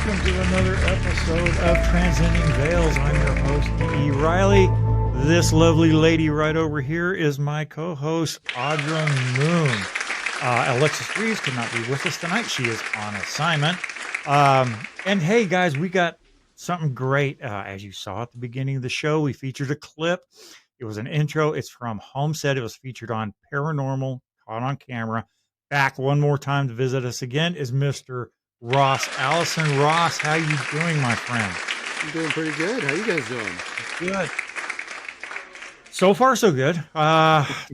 welcome to another episode of Transcending Veils. I'm your host, E. Riley. This lovely lady right over here is my co-host, Audra Moon. Alexis Reeves could not be with us tonight. She is on assignment. And hey, guys, we got something great. As you saw at the beginning of the show, we featured a clip. It was an intro. It's from Homestead. It was featured on Paranormal, caught on camera. Back one more time to visit us again is Mr. Ross Allison. Ross, how you doing, my friend? I'm doing pretty good. How you guys doing? Good. So far, so good.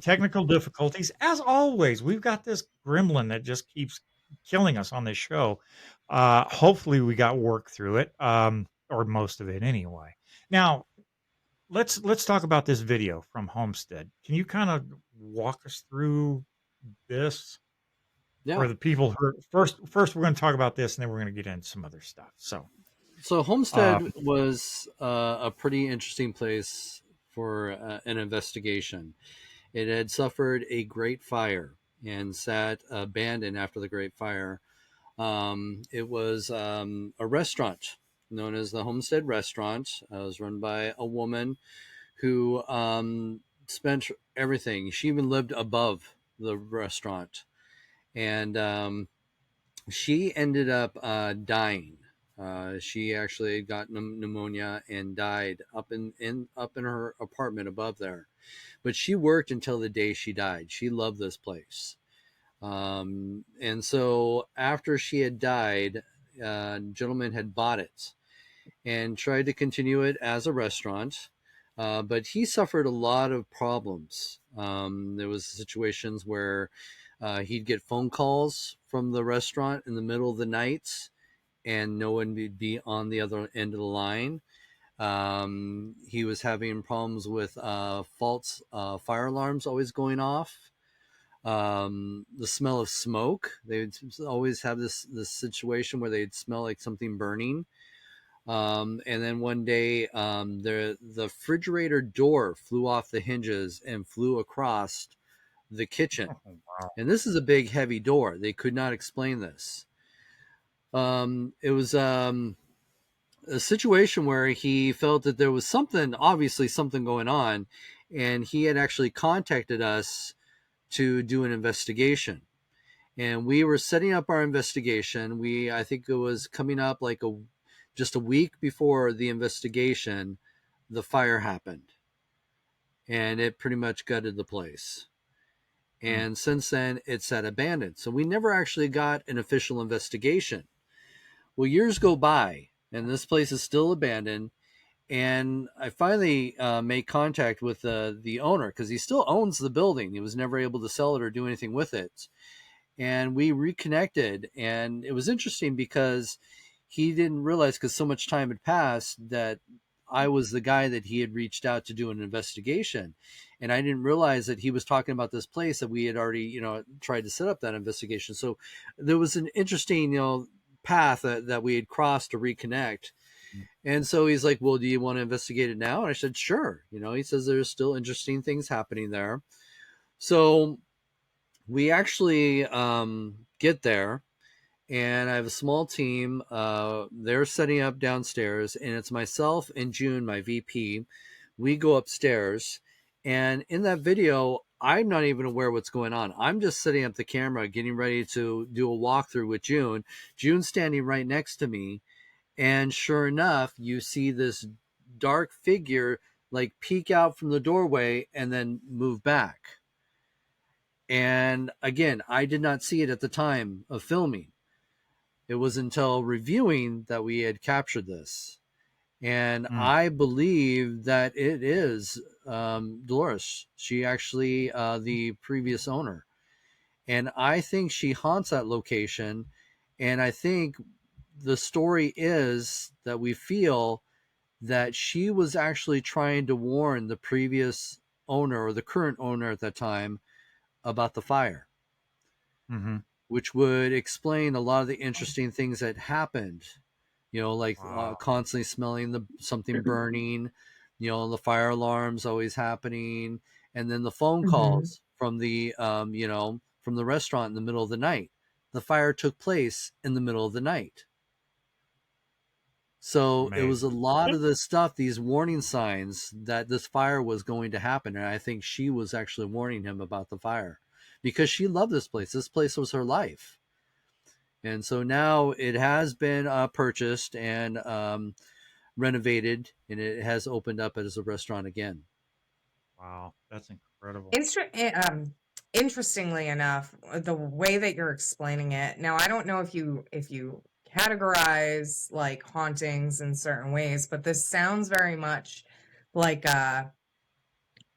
Technical difficulties, as always. We've got this gremlin that just keeps killing us on this show. Hopefully, we got work through it, or most of it anyway. Now, let's talk about this video from Homestead. Can you kind of walk us through this Yeah. for the people who first we're going to talk about this, and then we're going to get into some other stuff. So Uh, Homestead was a pretty interesting place for an investigation. It had suffered a great fire and sat abandoned after the great fire. It was a restaurant known as the Homestead Restaurant. It was run by a woman who spent everything. She even lived above the restaurant. And she ended up dying. She actually got pneumonia and died up in her apartment above there. But she worked until the day she died. She loved this place. And so after she had died, a gentleman had bought it and tried to continue it as a restaurant. But he suffered a lot of problems. There was situations where he'd get phone calls from the restaurant in the middle of the night, and no one would be on the other end of the line. He was having problems with false fire alarms always going off. The smell of smoke. They would always have this situation where they'd smell like something burning. And then one day, the refrigerator door flew off the hinges and flew across the kitchen. wow. And this is a big, heavy door. They could not explain this. It was a situation where he felt that there was obviously something going on, and he had actually contacted us to do an investigation. And we were setting up our investigation. I think it was coming up like just a week before the investigation, the fire happened, and it pretty much gutted the place. And since then, it's sat abandoned. So we never actually got an official investigation. Well, years go by, and this place is still abandoned. And I finally made contact with the owner, because he still owns the building. He was never able to sell it or do anything with it. And we reconnected. And it was interesting because he didn't realize, because so much time had passed, that I was the guy that he had reached out to do an investigation. And I didn't realize that he was talking about this place that we had already, tried to set up that investigation. So there was an interesting, path that we had crossed to reconnect. And so he's like, well, do you want to investigate it now? And I said, sure. He says there's still interesting things happening there. So we actually get there. And I have a small team. They're setting up downstairs, and it's myself and June, my VP. We go upstairs, and in that video, I'm not even aware what's going on. I'm just setting up the camera, getting ready to do a walkthrough with June. June's standing right next to me, and sure enough, you see this dark figure like peek out from the doorway and then move back. And again, I did not see it at the time of filming. It was until reviewing that we had captured this. And I believe that it is Dolores. She actually, the previous owner. And I think she haunts that location. And I think the story is that we feel that she was actually trying to warn the previous owner, or the current owner at that time, about the fire. Mm-hmm. Which would explain a lot of the interesting things that happened, like Wow. constantly smelling something burning, the fire alarms always happening, and then the phone calls from from the restaurant in the middle of the night. The fire took place in the middle of the night. So it was a Amazing. lot of the stuff, these warning signs that this fire was going to happen. And I think she was actually warning him about the fire because she loved this place. This place was her life. And so now it has been purchased and renovated, and it has opened up as a restaurant again. Wow, that's incredible. Instru Interestingly enough, the way that you're explaining it now, I don't know if you categorize, like, hauntings in certain ways, but this sounds very much like, not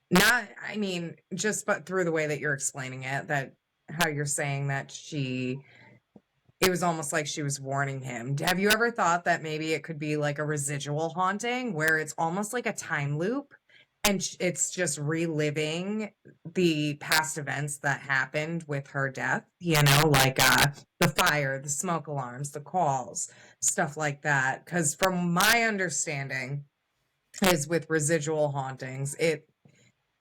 I mean, just but through the way that you're explaining it, that how you're saying that it was almost like she was warning him. Have you ever thought that maybe it could be like a residual haunting where it's almost like a time loop and it's just reliving the past events that happened with her death, like the fire, the smoke alarms, the calls, stuff like that? Cuz from my understanding is with residual hauntings,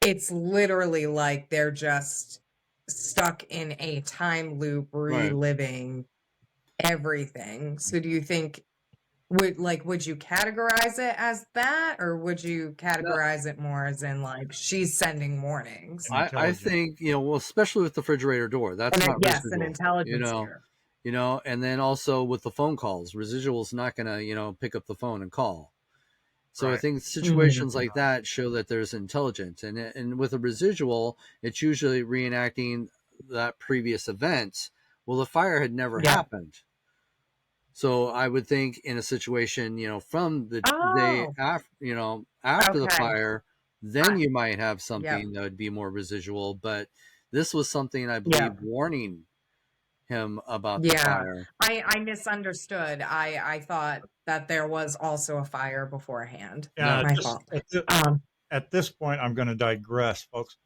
it's literally like they're just stuck in a time loop Right. reliving everything. So do you think would you categorize it as that, or would you No, categorize it more as in like she's sending warnings? And I intelligent. think, well, especially with the refrigerator door, that's And not yes, an residual, intelligence here. and then also with the phone calls, residual's not going to, pick up the phone and call. So I Right. think Mhm. situations like that show that there's intelligence, and with a residual, it's usually reenacting that previous event. Well, the fire had never Yeah. happened, so I would think in a situation, from the day Oh, after, after the okay. fire, then I, you might have yep. something that would be more residual. But this was something I believe Yeah. warning him about the Yeah. fire. I misunderstood. I thought that there was also a fire beforehand. No, My Just fault. Um, at this point, I'm going to digress, folks.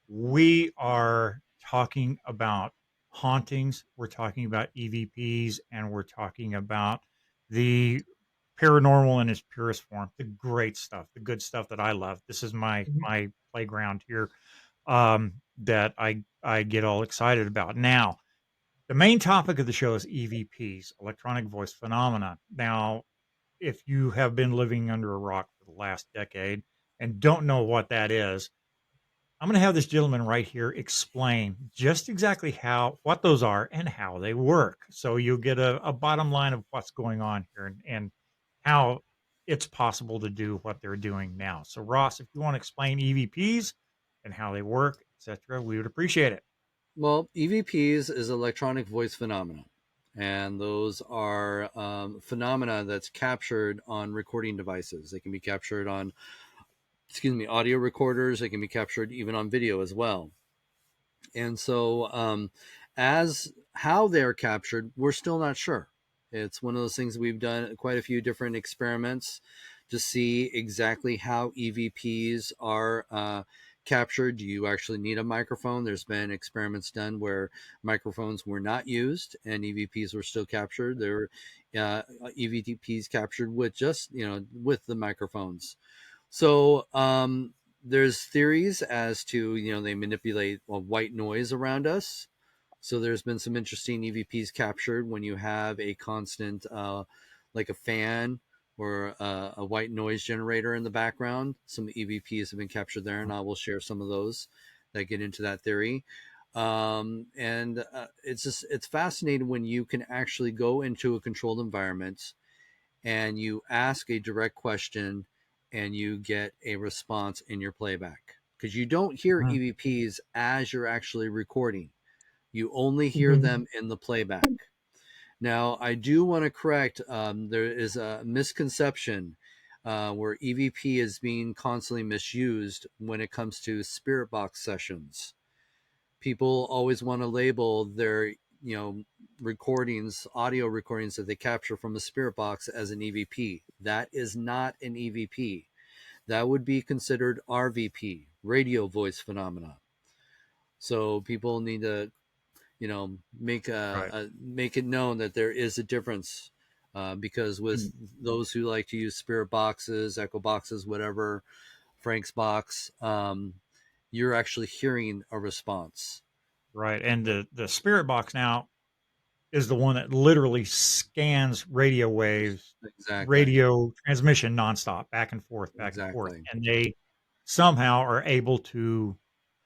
We are talking about hauntings. We're talking about EVPs, and we're talking about the paranormal in its purest form, the great stuff, the good stuff that I love. This is my playground here, that I get all excited about. Now, the main topic of the show is EVPs, electronic voice phenomena. Now, if you have been living under a rock for the last decade and don't know what that is, I'm going to have this gentleman right here explain just exactly what those are and how they work. So you'll get a bottom line of what's going on here, and how it's possible to do what they're doing now. So Ross, if you want to explain EVPs and how they work, etc., we would appreciate it. well, EVPs is electronic voice phenomena, and those are phenomena that's captured on recording devices. They can be captured on, audio recorders. They can be captured even on video as well. And so, as how they're captured, we're still not sure. It's one of those things we've done quite a few different experiments to see exactly how EVPs are captured. Do you actually need a microphone? There's been experiments done where microphones were not used and EVPs were still captured. There were EVPs captured with just, with the microphones. So there's theories as to, they manipulate white noise around us. So there's been some interesting EVPs captured when you have a constant, like a fan or a white noise generator in the background. Some EVPs have been captured there, and I will share some of those that get into that theory. And it's fascinating when you can actually go into a controlled environment and you ask a direct question and you get a response in your playback, because you don't hear Mhm. EVPs as you're actually recording. You only hear Mhm. them in the playback. Now, I do want to correct, there is a misconception where EVP is being constantly misused when it comes to spirit box sessions. People always want to label their, recordings, audio recordings that they capture from a spirit box as an EVP. That is not an EVP. That would be considered RVP, radio voice phenomena. So people need to, Right. make it known that there is a difference, because with And those who like to use spirit boxes, echo boxes, whatever, Frank's box, you're actually hearing a response. right. And the spirit box now. is the one that literally scans radio waves, Exactly. radio transmission nonstop, back and forth, Exactly. and they somehow are able to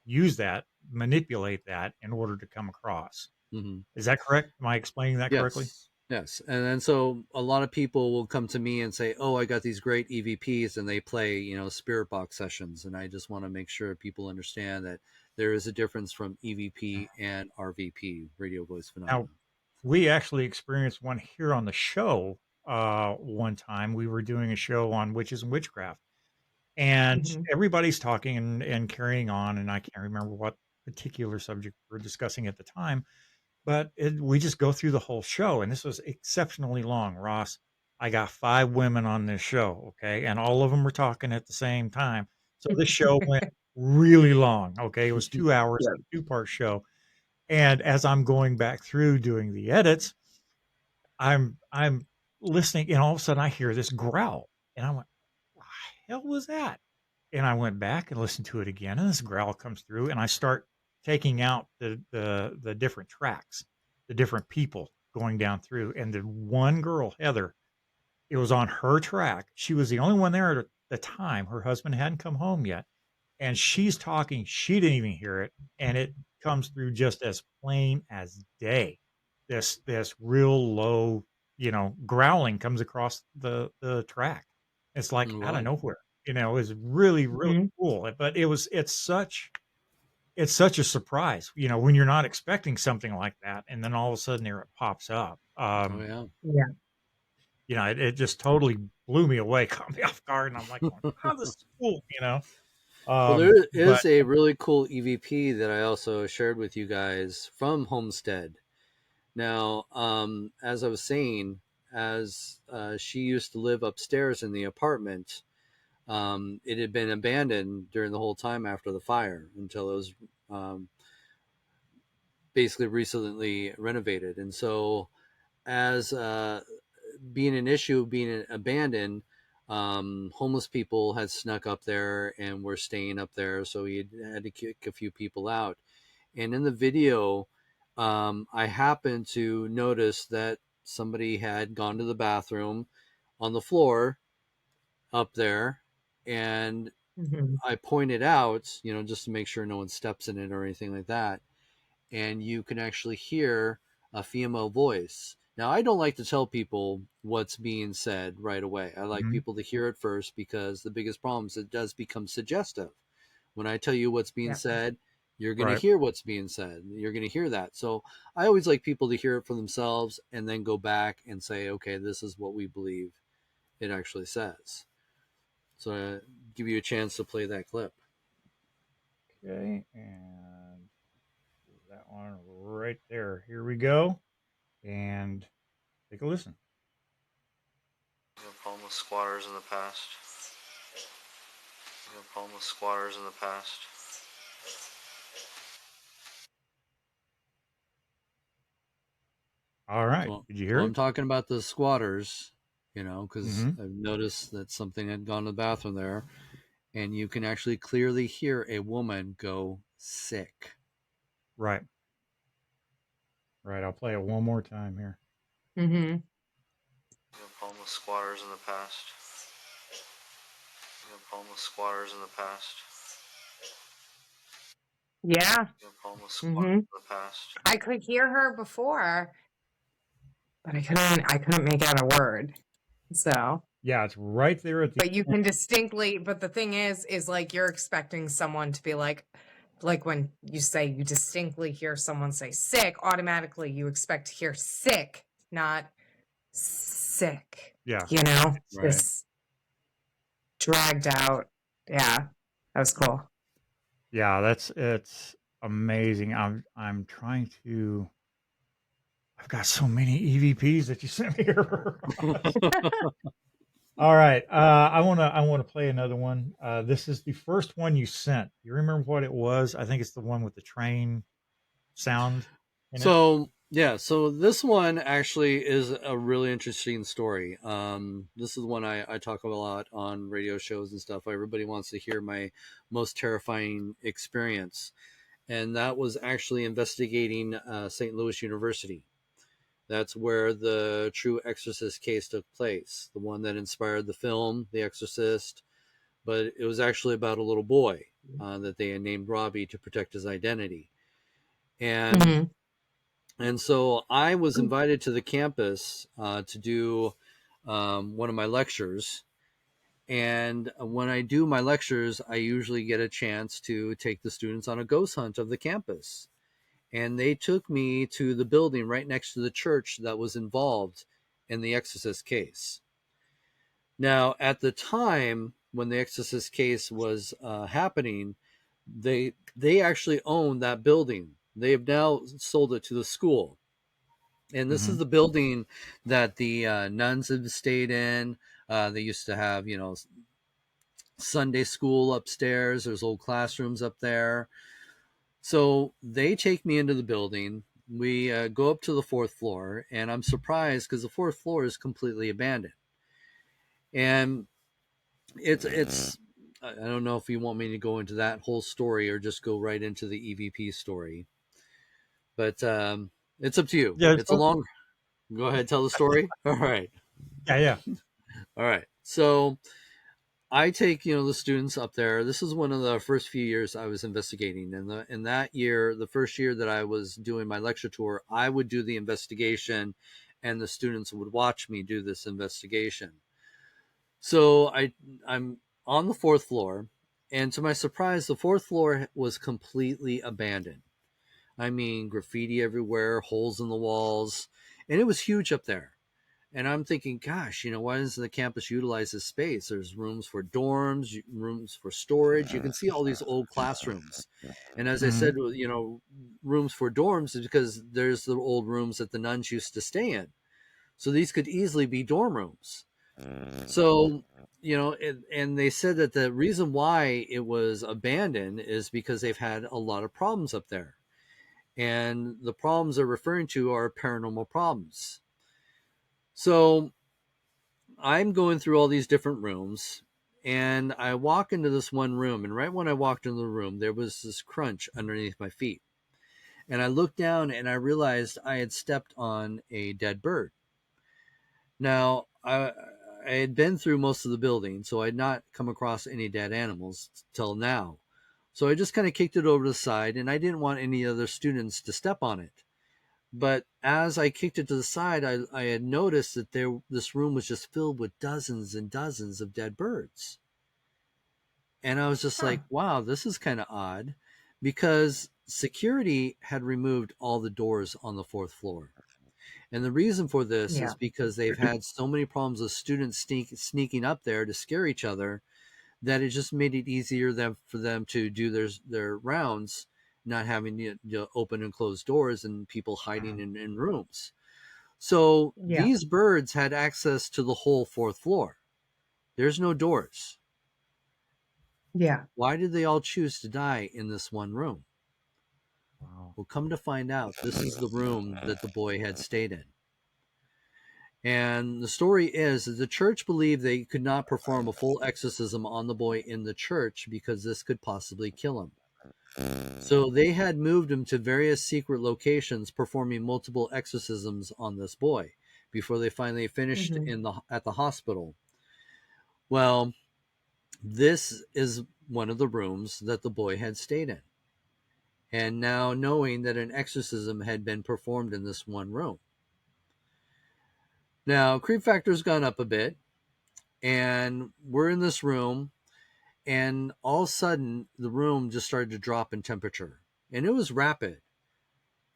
use that, manipulate that in order to come across. Hmm. Is that correct? Am I explaining that correctly? Yes. Yes. And then so a lot of people will come to me and say, "Oh, I got these great EVPs," and they play, spirit box sessions. And I just want to make sure people understand that there is a difference from EVP and RVP, radio voice Now, phenomena. we actually experienced one here on the show one time. We were doing a show on witches and witchcraft, and Mhm. everybody's talking and carrying on, and I can't remember what particular subject we were discussing at the time, but we just go through the whole show, and this was exceptionally long. Ross, I got 5 women on this show, okay, and all of them were talking at the same time. So this show went really long. Okay, it was 2 hours, Yeah. a 2-part show. And as I'm going back through doing the edits, I'm listening, and all of a sudden I hear this growl, and I went, "What the hell was that?" And I went back and listened to it again, and this growl comes through, and I start taking out the different tracks, the different people going down through, and the one girl, Heather, it was on her track. She was the only one there at the time. Her husband hadn't come home yet, and she's talking. She didn't even hear it, and it comes through just as plain as day. This real low, growling comes across the track. It's like out of Wow. nowhere. Is really really Mhm. cool. But it's such a surprise. When you're not expecting something like that, and then all of a sudden there it pops up. Oh yeah. Yeah. It just totally blew me away, caught me off guard, and I'm like, going, "Oh, this is cool." Well, there But is a really cool EVP that I also shared with you guys from Homestead. Now, as I was saying, as she used to live upstairs in the apartment, it had been abandoned during the whole time after the fire until it was um, basically recently renovated. And so, as being an issue, being abandoned, homeless people had snuck up there and were staying up there. So he had to kick a few people out. And in the video, I happened to notice that somebody had gone to the bathroom on the floor up there. And Mhm. I pointed out, just to make sure no one steps in it or anything like that. And you can actually hear a female voice. Now, I don't like to tell people what's being said right away. I like Mhm. people to hear it first because the biggest problem is it does become suggestive. When I tell you what's being Yeah. said, you're going to Right. hear what's being said. You're going to hear that. So I always like people to hear it for themselves and then go back and say, okay, this is what we believe it actually says. So I give you a chance to play that clip. Okay, and that one right there. Here we go, and take a listen. Homeless squatters in the past. Homeless squatters in the past. All right, Well, did you well, hear I'm it? talking about the squatters, because Mm-hmm. I've noticed that something had gone to the bathroom there, and you can actually clearly hear a woman go sick. Right, right. I'll play it one more time here. Mhm. Homeless squatters in the past. Homeless squatters in the past. Yeah. Homeless squatters Mhm. in the past. I could hear her before, but I couldn't make out a word. So, Yeah, it's right there at the but you end. can distinctly, but the thing is like you're expecting someone to be like when you say you distinctly hear someone say sick, automatically you expect to hear sick, not sick. Yeah, Right. This dragged out. Yeah. That was cool. yeah. It's amazing. I'm trying to. I've got so many EVPs that you sent me here. All right. I wanna play another one. This is the first one you sent. You remember what it was? I think it's the one with the train sound in it. So yeah, so this one actually is a really interesting story. This is one I talk a lot on radio shows and stuff. Everybody wants to hear my most terrifying experience, and that was actually investigating St. Louis University. That's where the true Exorcist case took place, the one that inspired the film, The Exorcist. But it was actually about a little boy that they had named Robbie to protect his identity. And Mhm. and so I was invited to the campus to do one of my lectures. And when I do my lectures, I usually get a chance to take the students on a ghost hunt of the campus. And they took me to the building right next to the church that was involved in the Exorcist case. Now, at the time when the Exorcist case was happening, they actually owned that building. They have now sold it to the school, and this is Mhm. the building that the nuns have stayed in. They used to have, Sunday school upstairs. There's old classrooms up there. So they take me into the building. We go up to the fourth floor, and I'm surprised because the fourth floor is completely abandoned. And it's I don't know if you want me to go into that whole story or just go right into the EVP story, but it's up to you. Yeah. It's a long. Go ahead, tell the story. All right, Yeah. Yeah. all right. So I take the students up there. This is one of the first few years I was investigating, and in that year, the first year that I was doing my lecture tour, I would do the investigation, and the students would watch me do this investigation. So I'm on the fourth floor, and to my surprise, the fourth floor was completely abandoned. I mean, graffiti everywhere, holes in the walls, and it was huge up there. And I'm thinking, gosh, why doesn't the campus utilize this space? There's rooms for dorms, rooms for storage. You can see all these old classrooms. And as I Mhm. said, rooms for dorms is because there's the old rooms that the nuns used to stay in. So these could easily be dorm rooms. So, and they said that the reason why it was abandoned is because they've had a lot of problems up there. And the problems they're referring to are paranormal problems. So I'm going through all these different rooms, and I walk into this one room. And right when I walked into the room, there was this crunch underneath my feet. And I looked down and I realized I had stepped on a dead bird. Now, I had been through most of the building, so I had not come across any dead animals till now. So I just kind of kicked it over to the side, and I didn't want any other students to step on it. But as I kicked it to the side, I had noticed that this room was just filled with dozens and dozens of dead birds. And I was just Huh. like, wow, this is kind of odd because security had removed all the doors on the fourth floor. And the reason for this Yeah. is because they've had so many problems with students sneaking up there to scare each other that it just made it easier for them to do their rounds, not having to open and close doors and people hiding in rooms. So Yeah. these birds had access to the whole fourth floor. There's no doors. Yeah. Why did they all choose to die in this one room? Wow. Well, come to find out, this is the room that the boy had stayed in. And the story is that the church believed they could not perform a full exorcism on the boy in the church because this could possibly kill him. So they had moved him to various secret locations, performing multiple exorcisms on this boy before they finally finished Mhm. at the hospital. Well, this is one of the rooms that the boy had stayed in. And now knowing that an exorcism had been performed in this one room. Now, creep factor's gone up a bit, and we're in this room, and all of a sudden the room just started to drop in temperature. And it was rapid.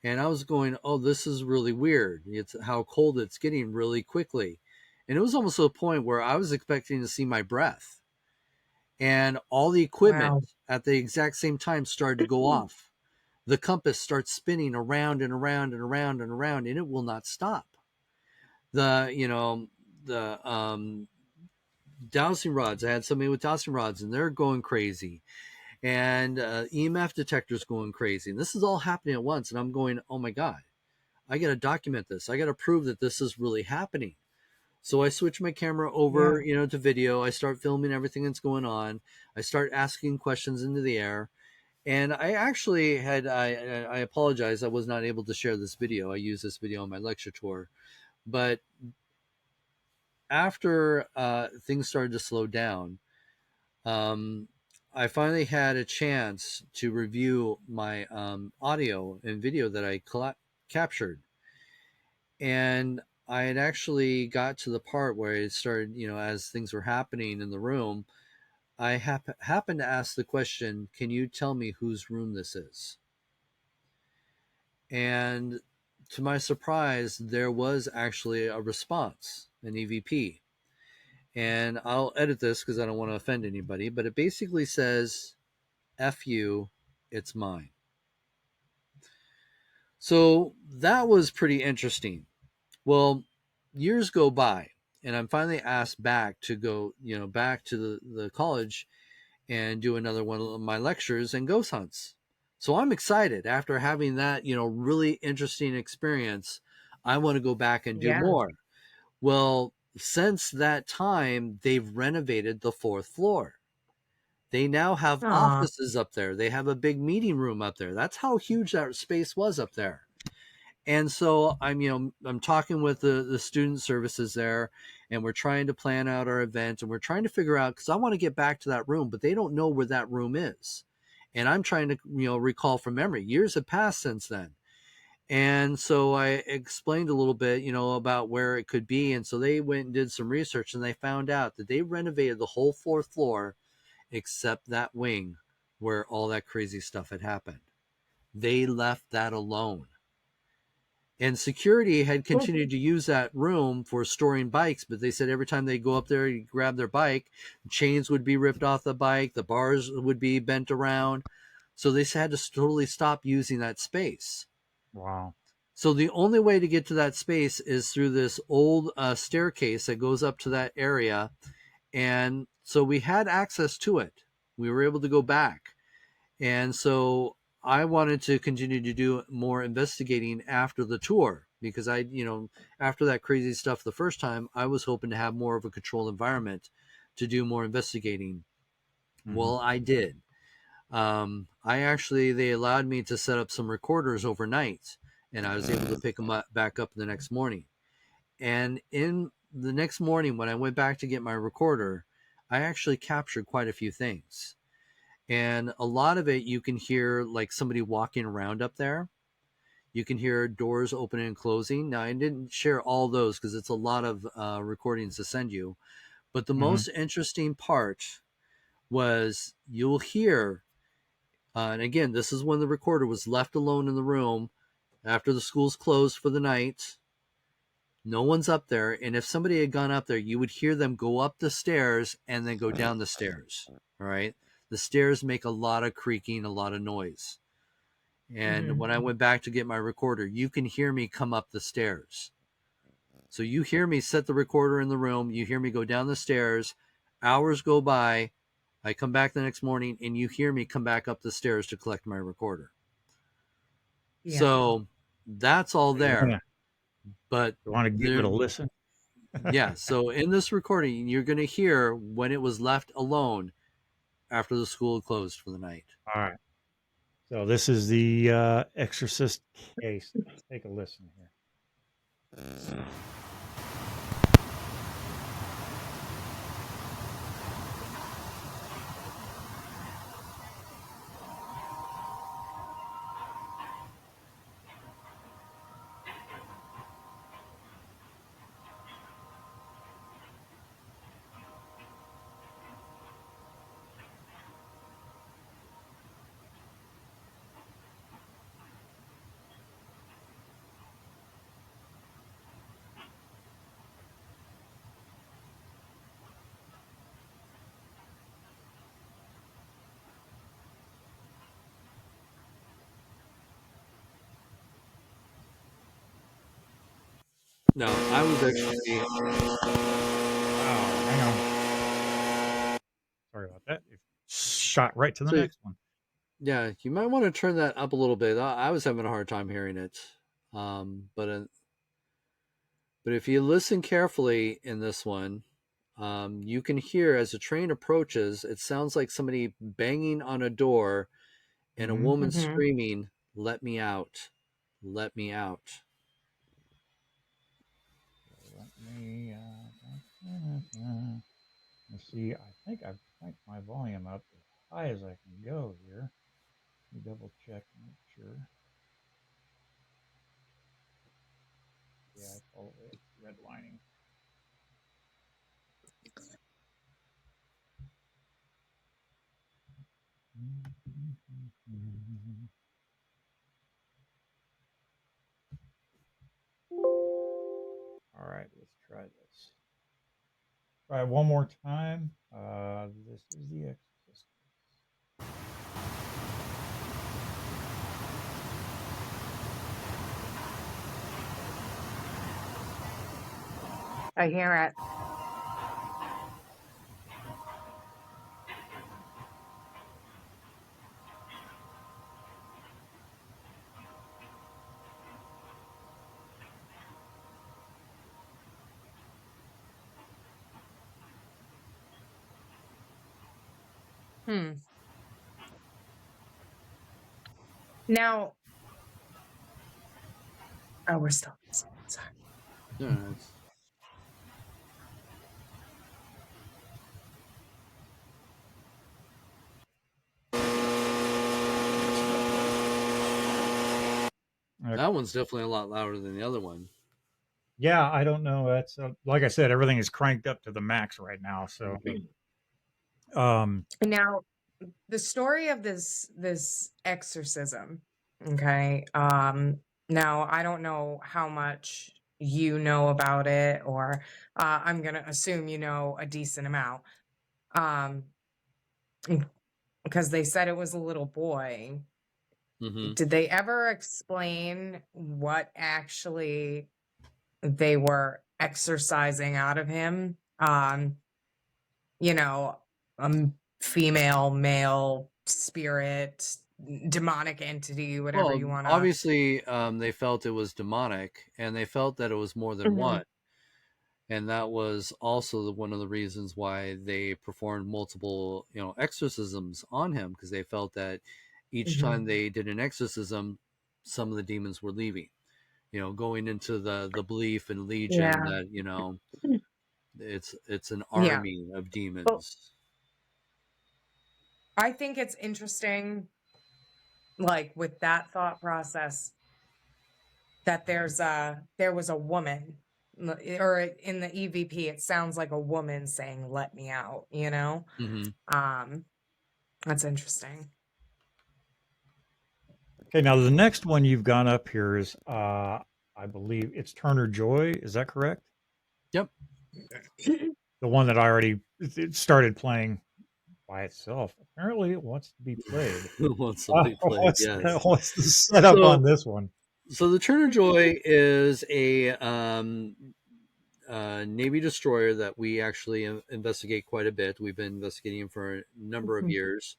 And I was going, oh, this is really weird. It's how cold it's getting really quickly. And it was almost to a point where I was expecting to see my breath. And all the equipment Wow. at the exact same time started to go off. The compass starts spinning around and around and around and around, and it will not stop. The dowsing rods, I had somebody with dowsing rods, and they're going crazy. And EMF detectors going crazy. And this is all happening at once. And I'm going, oh my God, I got to document this. I got to prove that this is really happening. So I switch my camera over, Yeah. to video. I start filming everything that's going on. I start asking questions into the air. And I actually I apologize, I was not able to share this video. I used this video on my lecture tour, but after things started to slow down, um, I finally had a chance to review my audio and video that I captured, and I had actually got to the part where it started, as things were happening in the room. I happened to ask the question, "Can you tell me whose room this is?" And to my surprise, there was actually a response, an EVP. And I'll edit this because I don't want to offend anybody, but it basically says, "F you, it's mine." So that was pretty interesting. Well, years go by, and I'm finally asked back to go, back to the college and do another one of my lectures and ghost hunts. So I'm excited after having that, really interesting experience. I want to go back and do Yeah. more. Well, since that time, they've renovated the fourth floor. They now have Aw. offices up there. They have a big meeting room up there. That's how huge that space was up there. And so I'm talking with the student services there, and we're trying to plan out our event, and we're trying to figure out, because I want to get back to that room, but they don't know where that room is. And I'm trying to, recall from memory. Years have passed since then. And so I explained a little bit, about where it could be. And so they went and did some research, and they found out that they renovated the whole fourth floor except that wing where all that crazy stuff had happened. They left that alone. And security had Cool. continued to use that room for storing bikes, but they said every time they go up there, you grab their bike, chains would be ripped off the bike, the bars would be bent around. So they had to totally stop using that space. Wow. So the only way to get to that space is through this old staircase that goes up to that area. And so we had access to it. We were able to go back. And so I wanted to continue to do more investigating after the tour, because after that crazy stuff the first time, I was hoping to have more of a controlled environment to do more investigating. Mhm. Well, I did. They allowed me to set up some recorders overnight, and I was able to pick them back up the next morning. And in the next morning, when I went back to get my recorder, I actually captured quite a few things. And a lot of it you can hear like somebody walking around up there. You can hear doors opening and closing. Now, I didn't share all those because it's a lot of recordings to send you. But the Mhm. most interesting part was you'll hear, and again, this is when the recorder was left alone in the room after the school's closed for the night. No one's up there. And if somebody had gone up there, you would hear them go up the stairs and then go down the stairs. All right. The stairs make a lot of creaking, a lot of noise. And Hmm. when I went back to get my recorder, you can hear me come up the stairs. So you hear me set the recorder in the room. You hear me go down the stairs. Hours go by. I come back the next morning and you hear me come back up the stairs to collect my recorder. Yeah. So that's all So there. But you wanna give it there, a listen? yeah. So in this recording, you're going to hear when it was left alone after the school closed for the night. All right. So this is the Exorcist case. Let's take a listen here. No, I was actually, Wow, hang on. Sorry about that. It shot right to the so next one. yeah, you might want to turn that up a little bit. I was having a hard time hearing it. But if you listen carefully in this one, you can hear as the train approaches, it sounds like somebody banging on a door and a woman Mm-hmm. screaming, "Let me out! Let me out!" Let me let's see. I think I've cranked my volume up as high as I can go here. Let me double check and make sure. Yeah, it's all the way up to redlining. All right, let's try this. Try it one more time. This is the Exorcist. I hear it. Hmm. Now, oh, we're still listening. Sorry. Yeah, that one's definitely a lot louder than the other one. Yeah, I don't know. That's like I said, everything is cranked up to the max right now. So, um, Now, the story of this exorcism, okay? Now I don't know how much you know about it, or I'm gonna assume you know a decent amount. Um, because they said it was a little boy. Mm-hmm. Did they ever explain what actually they were exorcising out of him? You know, female, male, spirit, demonic entity, whatever Well, you want to. obviously, they felt it was demonic, and they felt that it was more than Mhm. one, and that was also one of the reasons why they performed multiple, exorcisms on him, because they felt that each time Mhm. they did an exorcism, some of the demons were leaving. Going into the belief in Legion Yeah. that it's an Yeah. army of Well, demons. I think it's interesting, like with that thought process, that there was a woman, or in the EVP, it sounds like a woman saying, "Let me out," you know? Mm-hmm. Um, that's interesting. okay, now the next one you've gone up here is, I believe it's Turner Joy. Is that correct? Yep. The one that I already it started playing by itself. Apparently, it wants to be played. Wants to be played, yes. What's the setup on So, this one? so the Turner Joy is a Navy destroyer that we actually investigate quite a bit. We've been investigating for a number of years.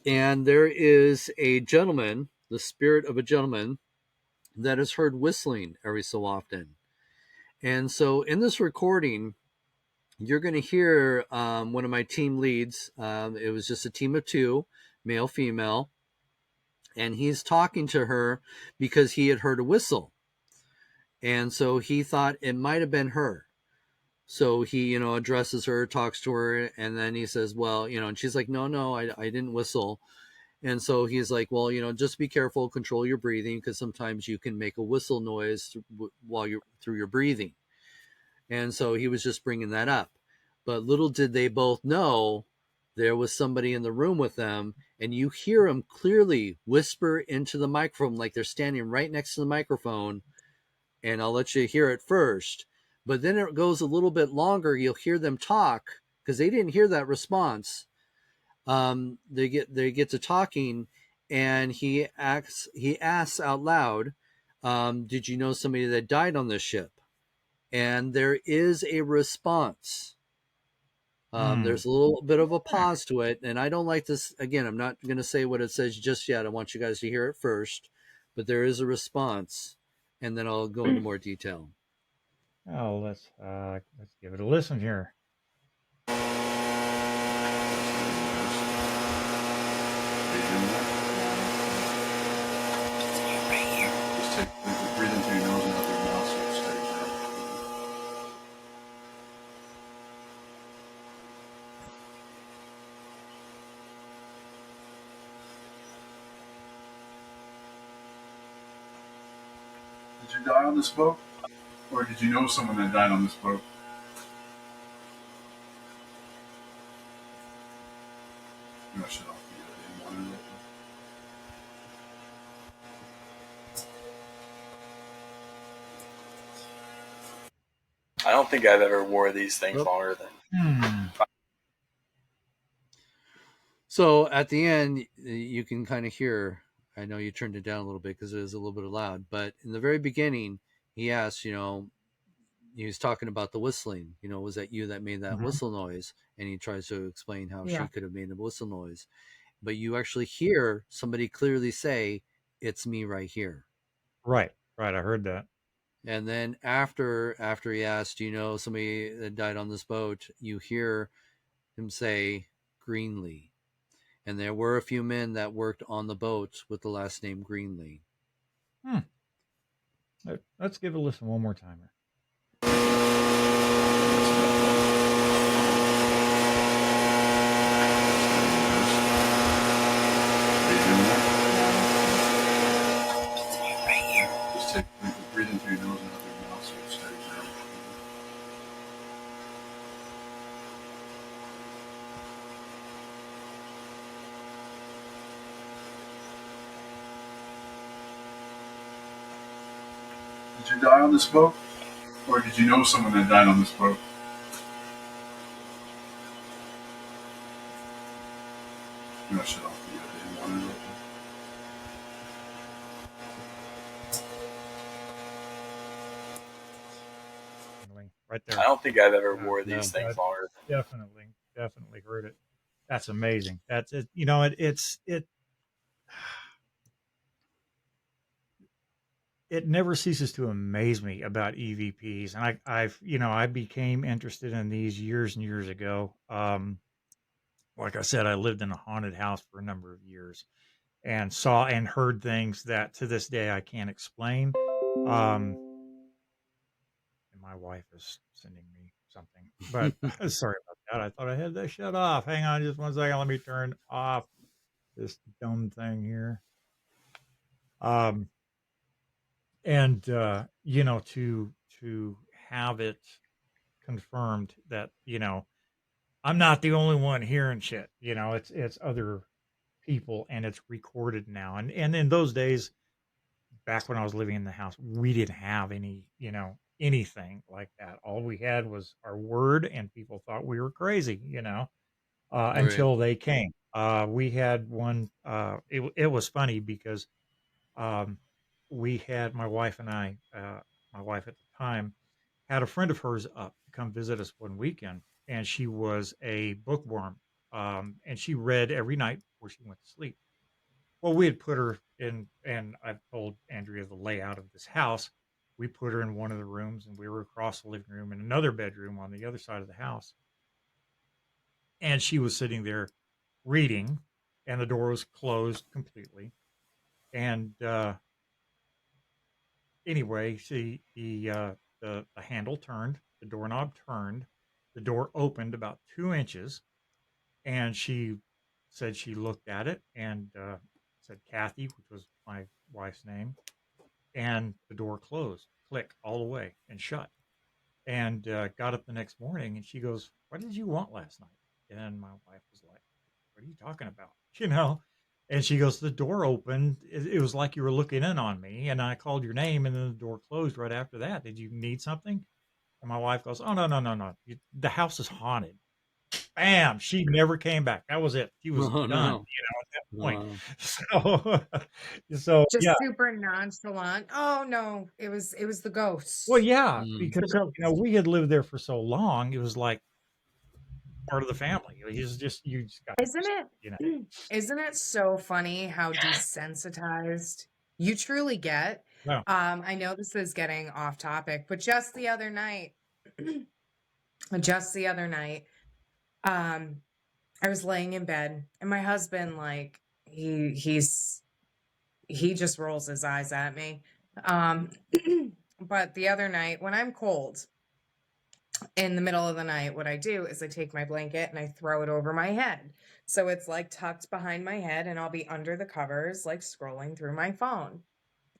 And there is a gentleman, the spirit of a gentleman, that is heard whistling every so often. And so in this recording, you're going to hear one of my team leads. It was just a team of two, male, female. And he's talking to her because he had heard a whistle. And so he thought it might have been her. So he, addresses her, talks to her, and then he says, well, and she's like, no, I didn't whistle. And so he's like, well, just be careful, control your breathing, because sometimes you can make a whistle noise while you're through your breathing. And so he was just bringing that up. But little did they both know there was somebody in the room with them, and you hear them clearly whisper into the microphone like they're standing right next to the microphone. And I'll let you hear it first. But then it goes a little bit longer. You'll hear them talk because they didn't hear that response. They get to talking, and he asks out loud, "Did you know somebody that died on this ship?" And there is a response. Hmm. There's a little bit of a pause to it, and I don't like this. Again, I'm not going to say what it says just yet. I want you guys to hear it first, but there is a response, and then I'll go into more detail. Oh, let's give it a listen here. Vision Did you die on this boat? Or did you know someone that died on this boat? I'm gonna shut off the monitor real quick. I don't think I've ever wore these things Nope. longer than. So at the end, you can kind of hear. I know you turned it down a little bit because it is a little bit loud, but in the very beginning, he asked, he was talking about the whistling. Was that you that made that whistle noise? And he tries to explain how Yeah. she could have made a whistle noise, but you actually hear somebody clearly say, "It's me right here." Right. I heard that. And then after he asked, somebody that died on this boat, you hear him say Greenlee. And there were a few men that worked on the boat with the last name Greenlee. Let's give it a listen one more time. Are you doing that? Right here. Just breathe in through your nose and out through your mouth so it's steady down. Did you die on this boat? Or did you know someone that died on this boat? I'm gonna shut off the monitor real quick. Right there. I don't think I've ever wore these things longer. Definitely heard it. That's amazing. That's it. It never ceases to amaze me about EVPs, and I became interested in these years and years ago. Like I said, I lived in a haunted house for a number of years, and saw and heard things that to this day I can't explain. And my wife is sending me something, but sorry about that. I thought I had that shut off. Hang on just one second. Let me turn off this dumb thing here. And to have it confirmed that I'm not the only one hearing shit. It's other people, and it's recorded now. And in those days, back when I was living in the house, we didn't have any anything like that. All we had was our word, and people thought we were crazy. Right. Until they came. We had one. It was funny because we had my wife and I. My wife at the time had a friend of hers up to come visit us one weekend, and she was a bookworm, and she read every night before she went to sleep. Well, we had put her in, and I've told Andrea the layout of this house. We put her in one of the rooms, and we were across the living room in another bedroom on the other side of the house. And she was sitting there reading, and the door was closed completely. And anyway, the handle turned, the doorknob turned, the door opened about 2 inches, and she said she looked at it and said Kathy, which was my wife's name, and the door closed, click all the way and shut. And got up the next morning, and she goes, "What did you want last night?" And my wife was like, "What are you talking about?" And she goes, "The door opened. It was like you were looking in on me, and I called your name, and then the door closed right after that. Did you need something?" And my wife goes, "Oh, no, no, no, no. The house is haunted." Bam! She never came back. That was it. She was done, No. at that point. So Just yeah. super nonchalant. Oh no, it was the ghost. Well, yeah, Mm. because we had lived there for so long. It was like part of the family. You just got Isn't it? Isn't it so funny how desensitized you truly get? Yeah. I know this is getting off topic, but just the other night, I was laying in bed, and my husband, like, he just rolls his eyes at me. But the other night, when I'm cold in the middle of the night, what I do is I take my blanket and I throw it over my head. So it's like tucked behind my head, and I'll be under the covers, like scrolling through my phone.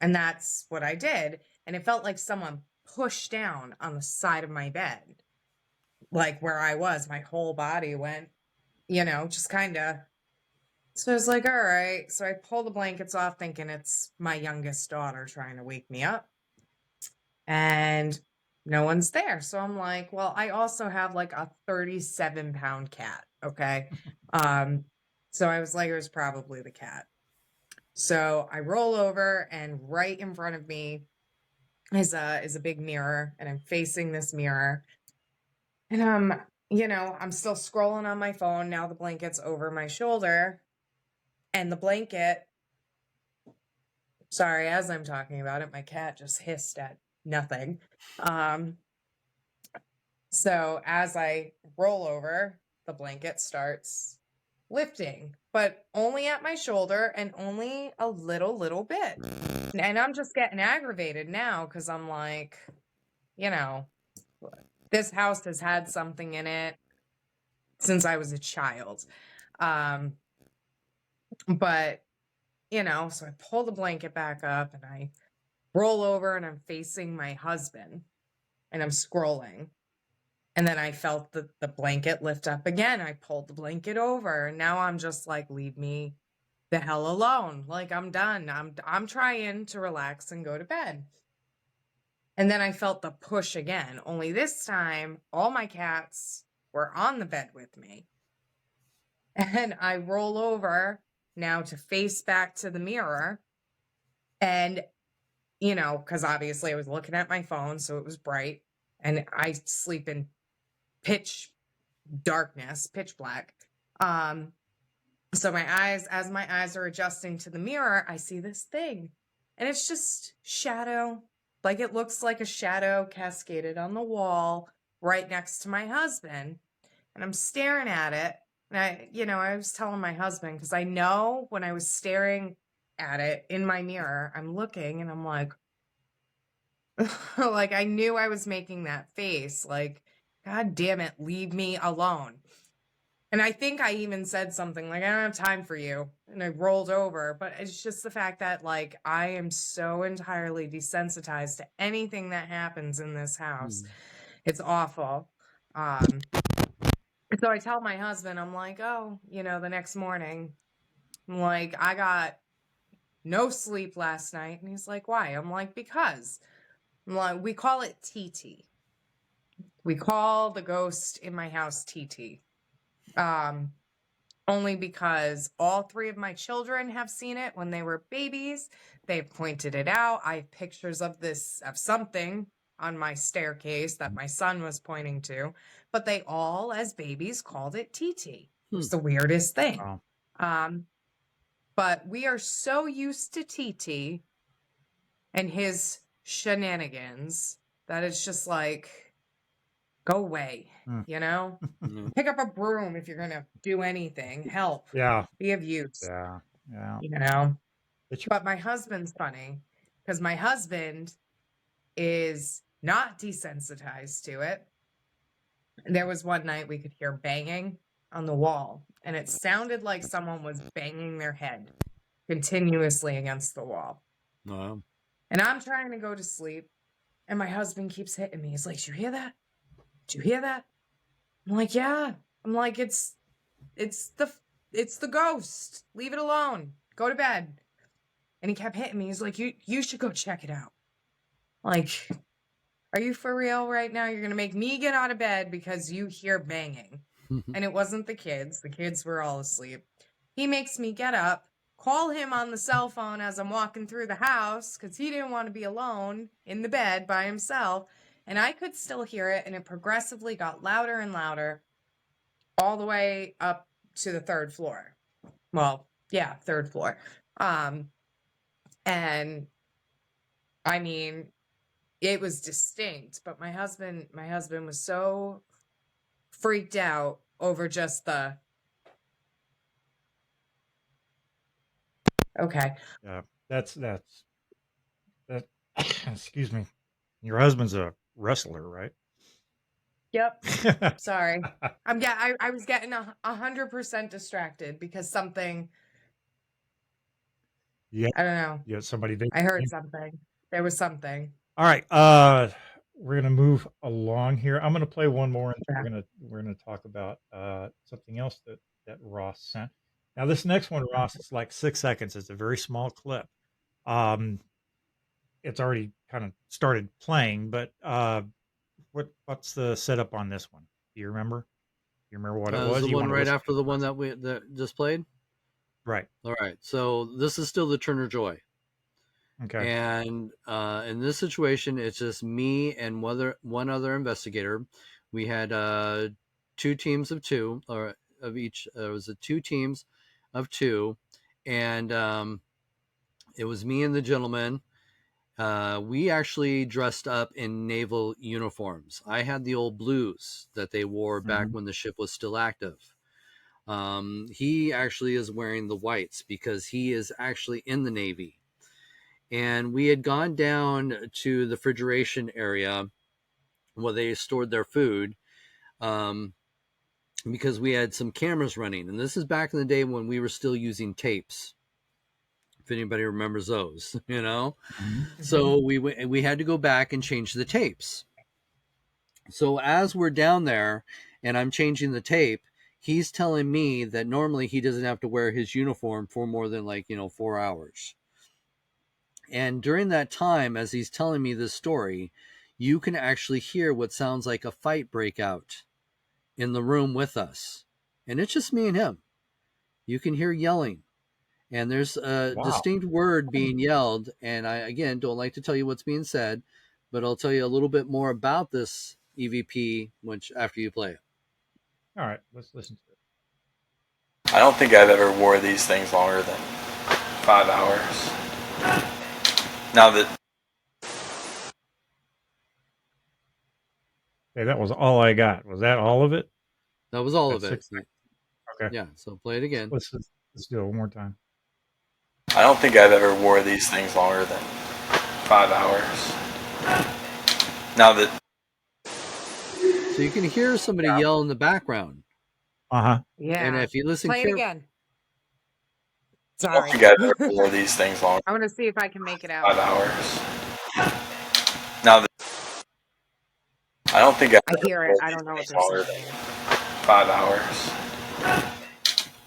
And that's what I did. and it felt like someone pushed down on the side of my bed, like where I was. My whole body went, just kind of. So I was like, all right. So I pull the blankets off, thinking it's my youngest daughter trying to wake me up. And no one's there. So I'm like, well, I also have like a 37-pound cat. Okay. So I was like, it was probably the cat. So I roll over, and right in front of me is a big mirror, and I'm facing this mirror. And I'm still scrolling on my phone. Now the blanket's over my shoulder. And the blanket, sorry, as I'm talking about it, my cat just hissed at nothing. So as I roll over, the blanket starts lifting, but only at my shoulder and only a little bit. And I'm just getting aggravated now because I'm like, this house has had something in it since I was a child. But, so I pull the blanket back up and I roll over, and I'm facing my husband, and I'm scrolling. And then I felt the blanket lift up again. I pulled the blanket over, and now I'm just like, leave me the hell alone. Like, I'm done. I'm trying to relax and go to bed. And then I felt the push again, only this time all my cats were on the bed with me. And I roll over now to face back to the mirror. And, because obviously I was looking at my phone, so it was bright. And I sleep in pitch darkness, pitch black. So as my eyes are adjusting to the mirror, I see this thing. And it's just shadow. Like, it looks like a shadow cascaded on the wall right next to my husband. And I'm staring at it. And I was telling my husband, because I know when I was staring at it in my mirror, I'm looking and I'm like, like, I knew I was making that face, like, God damn it, leave me alone. And I think I even said something like, I don't have time for you. And I rolled over, but it's just the fact that, like, I am so entirely desensitized to anything that happens in this house. It's awful. So I tell my husband, I'm like, oh, the next morning, I'm like, I got no sleep last night. And he's like, why? I'm like, because. I'm like, we call it TT. We call the ghost in my house TT. Only because all 3 of my children have seen it when they were babies. They've pointed it out. I have pictures of something on my staircase that my son was pointing to, but they all, as babies, called it TT. It's the weirdest thing. Wow. But we are so used to TT and his shenanigans that it's just like, go away, Pick up a broom if you're gonna do anything. Help. Yeah. Be of use. Yeah. But my husband's funny, because my husband is not desensitized to it. There was one night we could hear banging on the wall, and it sounded like someone was banging their head continuously against the wall. Wow. And I'm trying to go to sleep, and my husband keeps hitting me. He's like, "Did you hear that? Did you hear that?" I'm like, "Yeah." I'm like, it's the ghost. Leave it alone. Go to bed. And he kept hitting me. He's like, you should go check it out. Like, are you for real right now? You're going to make me get out of bed because you hear banging. And it wasn't the kids. The kids were all asleep. He makes me get up, call him on the cell phone as I'm walking through the house, because he didn't want to be alone in the bed by himself. And I could still hear it, and it progressively got louder and louder all the way up to the 3rd floor. Well, yeah, 3rd floor. And I mean, it was distinct, but my husband was so freaked out over just the, okay. Yeah. That. Excuse me. Your husband's a wrestler, right? Yep. Sorry. I was getting 100% distracted because something. Yeah. I don't know. Yeah. Somebody did. I heard something. There was something. All right. We're gonna move along here. I'm gonna play one more, and Yeah. we're gonna talk about something else that Ross sent. Now, this next one, Ross, it's like 6 seconds. It's a very small clip. Um, it's already kind of started playing, but what's the setup on this one? Do you remember? You remember what it Is was? the You one want to right listen to after it the one first? that just played? Right. All right. So this is still the Turner Joy. Okay. And in this situation, it's just me and one other investigator. We had two teams of two, or of each. It was two teams of two, and it was me and the gentleman. We actually dressed up in naval uniforms. I had the old blues that they wore back Mhm. when the ship was still active. He actually is wearing the whites because he is actually in the Navy. And we had gone down to the refrigeration area where they stored their food, um, because we had some cameras running. And this is back in the day when we were still using tapes, if anybody remembers those, you know. Mhm. So we had to go back and change the tapes. So as we're down there and I'm changing the tape, he's telling me that normally he doesn't have to wear his uniform for more than 4 hours. And during that time, as he's telling me this story, you can actually hear what sounds like a fight break out in the room with us. And it's just me and him. You can hear yelling, and there's a Wow. distinct word being yelled. And I, again, don't like to tell you what's being said, but I'll tell you a little bit more about this EVP after you play it. All right. Let's listen to it. I don't think I've ever wore these things longer than 5 hours. Now that Okay, that was all I got. Was that all of it? That was all of That's it. 6 seconds. Okay. Yeah, so play it again. Let's do it one more time. I don't think I've ever wore these things longer than 5 hours. Now that So you can hear somebody yell in the background. Uh-huh. And Yeah. if you listen Play it carefully, again. I don't Sorry. think I've ever wore these things longer I want to see if I can make it than out. 5 hours. Now that I don't think I've I ever hear it. wore I these don't know what things they're longer than saying. 5 hours.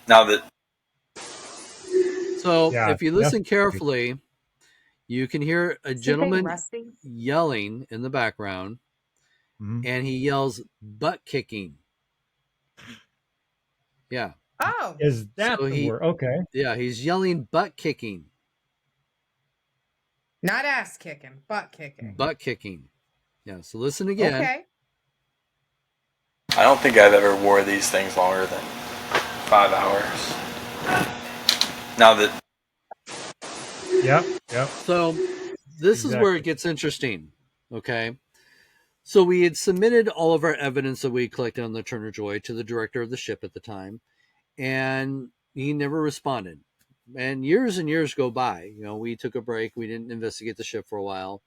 Now that so Yeah. if you listen carefully, you can hear a Is he saying gentleman rusty? yelling in the background, Mhm. and he yells butt kicking. Yeah. Oh, Is that So the word? Okay. he's yelling butt kicking, not ass kicking, butt kicking. butt kicking. Yeah. So listen again. Okay. I don't think I've ever wore these things longer than 5 hours. Now that Yep. So this is where Exactly. it gets interesting. Okay. So we had submitted all of our evidence that we collected on the Turner Joy to the director of the ship at the time, and he never responded. And years go by. We took a break. We didn't investigate the ship for a while.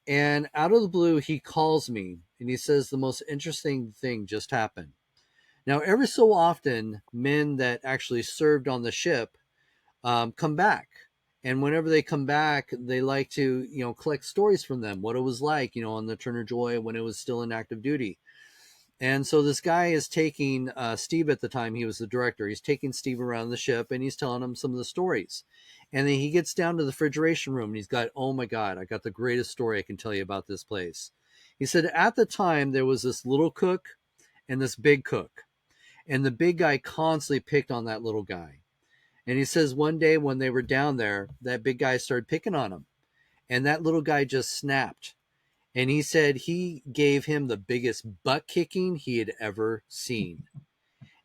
And out of the blue, he calls me and he says the most interesting thing just happened. Now, every so often, men that actually served on the ship come back. And whenever they come back, they like to, collect stories from them, what it was like, on the Turner Joy when it was still in active duty. And so this guy is taking Steve at the time, he was the director. He's taking Steve around the ship and he's telling him some of the stories. And then he gets down to the refrigeration room and he's got, oh my God, I got the greatest story I can tell you about this place. He said at the time there was this little cook and this big cook. And the big guy constantly picked on that little guy. And he says one day when they were down there, that big guy started picking on him. And that little guy just snapped. And he said he gave him the biggest butt kicking he had ever seen.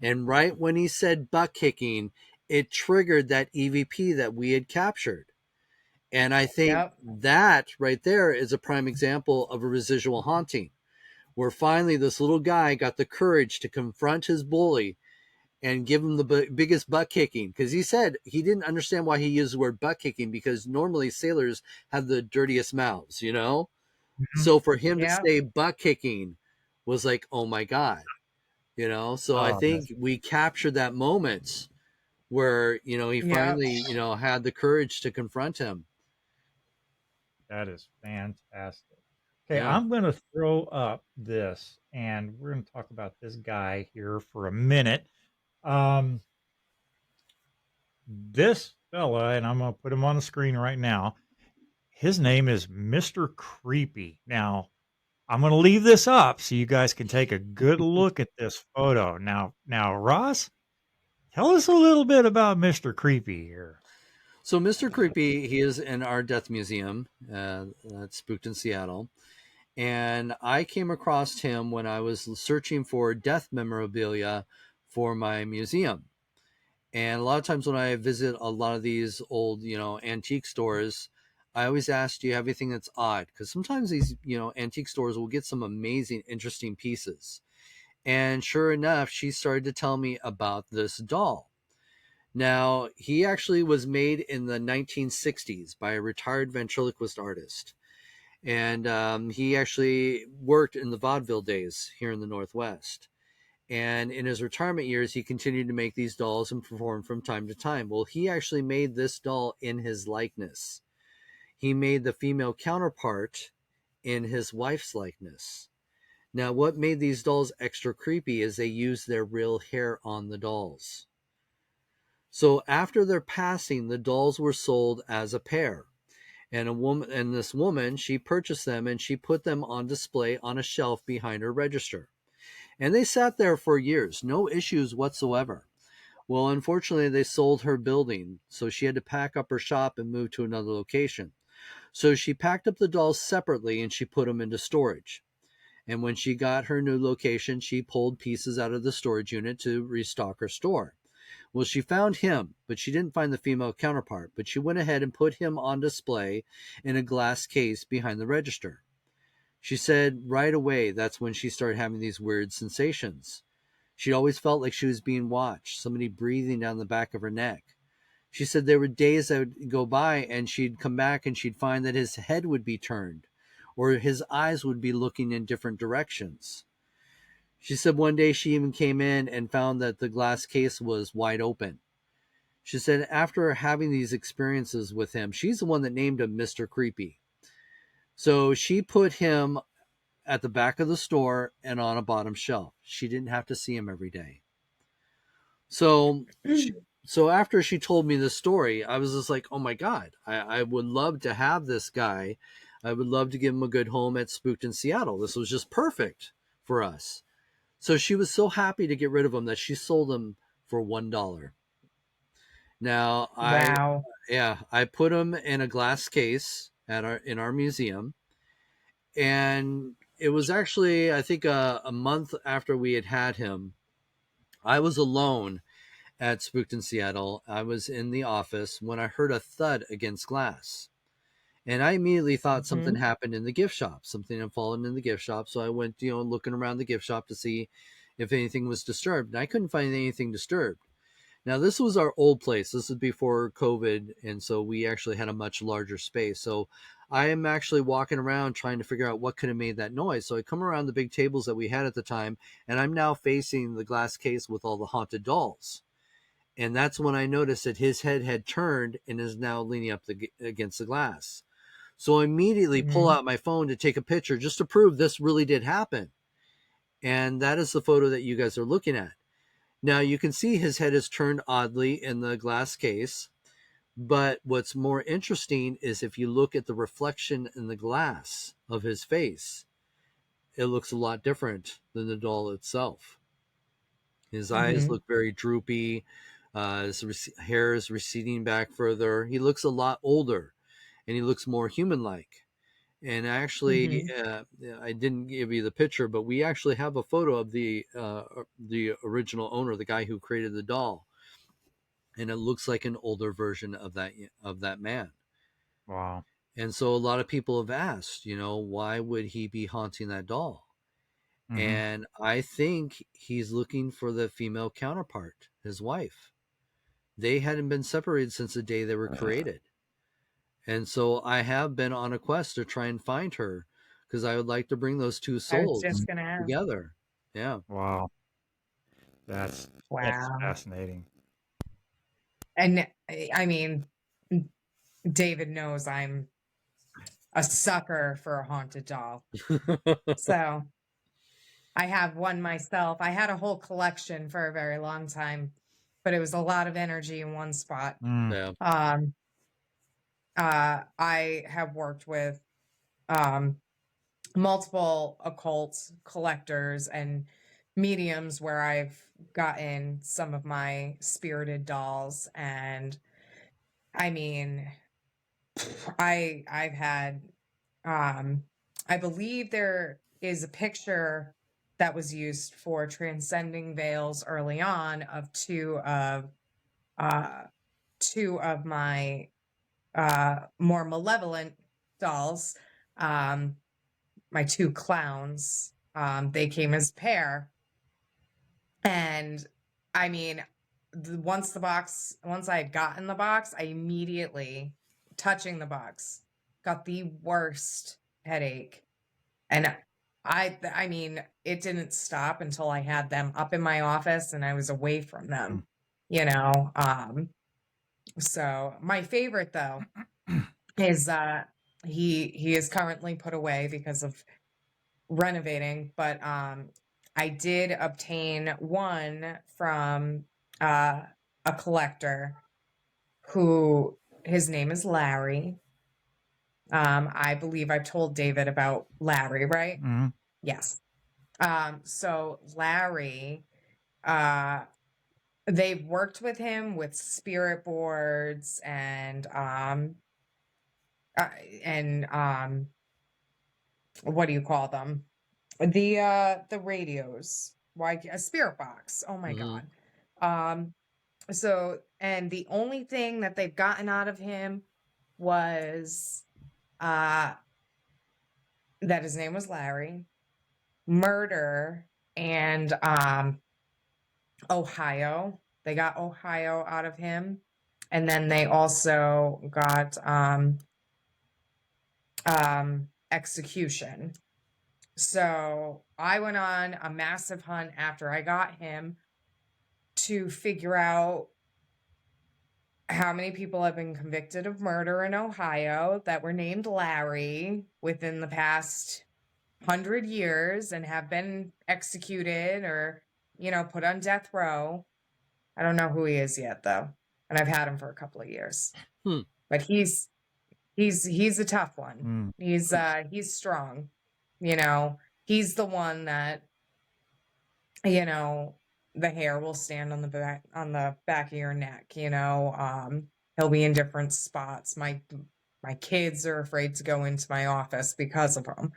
And right when he said butt kicking, it triggered that EVP that we had captured. And I think Yep. that right there is a prime example of a residual haunting, where finally this little guy got the courage to confront his bully and give him the biggest butt kicking, because he said he didn't understand why he used the word butt kicking, because normally sailors have the dirtiest mouths. Mhm. So for him to Yep. say butt kicking was like, oh my God. So I Oh, think we captured that moment where, he Yep. finally, had the courage to confront him. That is fantastic. Okay, Yeah. I'm going to throw up this, and we're going to talk about this guy here for a minute. Um, this fella, and I'm going to put him on the screen right now. His name is Mr. Creepy. Now, I'm going to leave this up so you guys can take a good look at this photo. Now, Ross, tell us a little bit about Mr. Creepy here. So Mr. Creepy, he is in our death museum that's Spooked in Seattle. And I came across him when I was searching for death memorabilia for my museum. And a lot of times when I visit a lot of these old, antique stores, I always ask, do you have anything that's odd? Because sometimes these, antique stores will get some amazing, interesting pieces. And sure enough, she started to tell me about this doll. Now, he actually was made in the 1960s by a retired ventriloquist artist. And he actually worked in the vaudeville days here in the Northwest. And in his retirement years, he continued to make these dolls and perform from time to time. Well, he actually made this doll in his likeness. He made the female counterpart in his wife's likeness. Now, what made these dolls extra creepy is they used their real hair on the dolls. So after their passing, the dolls were sold as a pair. And this woman, she purchased them and she put them on display on a shelf behind her register. And they sat there for years, no issues whatsoever. Well, unfortunately, they sold her building, so she had to pack up her shop and move to another location. So she packed up the dolls separately and she put them into storage. And when she got her new location, she pulled pieces out of the storage unit to restock her store. Well, she found him, but she didn't find the female counterpart, but she went ahead and put him on display in a glass case behind the register. She said right away that's when she started having these weird sensations. She always felt like she was being watched, somebody breathing down the back of her neck. She said there were days that would go by and she'd come back and she'd find that his head would be turned or his eyes would be looking in different directions. She said one day she even came in and found that the glass case was wide open. She said after having these experiences with him, she's the one that named him Mr. Creepy. So she put him at the back of the store and on a bottom shelf. She didn't have to see him every day. So, so after she told me this story, I was just like, oh my God, I would love to have this guy. I would love to give him a good home at Spooked in Seattle. This was just perfect for us. So she was so happy to get rid of him that she sold him for $1. Now Wow. I put him in a glass case in our museum. And it was actually, I think, a month after we had him. I was alone at Spooked in Seattle. I was in the office when I heard a thud against glass. And I immediately thought something Mhm. happened in the gift shop. Something had fallen in the gift shop. So I went, looking around the gift shop to see if anything was disturbed. And I couldn't find anything disturbed. Now, this was our old place. This is before COVID. And so we actually had a much larger space. So I am actually walking around trying to figure out what could have made that noise. So I come around the big tables that we had at the time, and I'm now facing the glass case with all the haunted dolls. And that's when I noticed that his head had turned and is now leaning up against the glass. So I immediately pull Mhm. out my phone to take a picture just to prove this really did happen. And that is the photo that you guys are looking at. Now you can see his head is turned oddly in the glass case. But what's more interesting is if you look at the reflection in the glass of his face, it looks a lot different than the doll itself. His eyes Mhm. look very droopy. Hair is receding back further. He looks a lot older and he looks more human like. And actually, Mhm. I didn't give you the picture, but we actually have a photo of the original owner, the guy who created the doll, and it looks like an older version of that man. Wow. And so a lot of people have asked, why would he be haunting that doll? Hmm. And I think he's looking for the female counterpart, his wife. They hadn't been separated since the day they were created. And so I have been on a quest to try and find her because I would like to bring those two I was souls just gonna ask. together. Yeah. Wow. That's Wow. fascinating. And I mean, David knows I'm a sucker for a haunted doll. So I have one myself. I had a whole collection for a very long time, but it was a lot of energy in one spot. Yeah. I have worked with multiple occult collectors and mediums where I've gotten some of my spirited dolls, and I mean, I've had I believe there is a picture that was used for transcending veils early on of uh two of my more malevolent dolls, my two clowns. They came as a pair, and I mean, once I had gotten the box, I immediately, touching the box, got the worst headache. And I mean, it didn't stop until I had them up in my office and I was away from them, you know. So my favorite though is he is currently put away because of renovating, but I did obtain one from a collector who, his name is Larry. I believe I've told David about Larry, right? Mm-hmm. Yes. So Larry, they've worked with him with spirit boards and what do you call them? The radios. Why a spirit box? Oh my God. So, and the only thing that they've gotten out of him was that his name was Larry, murder, and Ohio. They got Ohio out of him, and then they also got execution. So I went on a massive hunt after I got him to figure out how many people have been convicted of murder in Ohio that were named Larry within the past 100 years and have been executed or, you know, put on death row. I don't know who he is yet though, and I've had him for a couple of years. But he's a tough one. He's strong. You know, he's the one that, you know, the hair will stand on the back of your neck, you know. He'll be in different spots. My kids are afraid to go into my office because of him.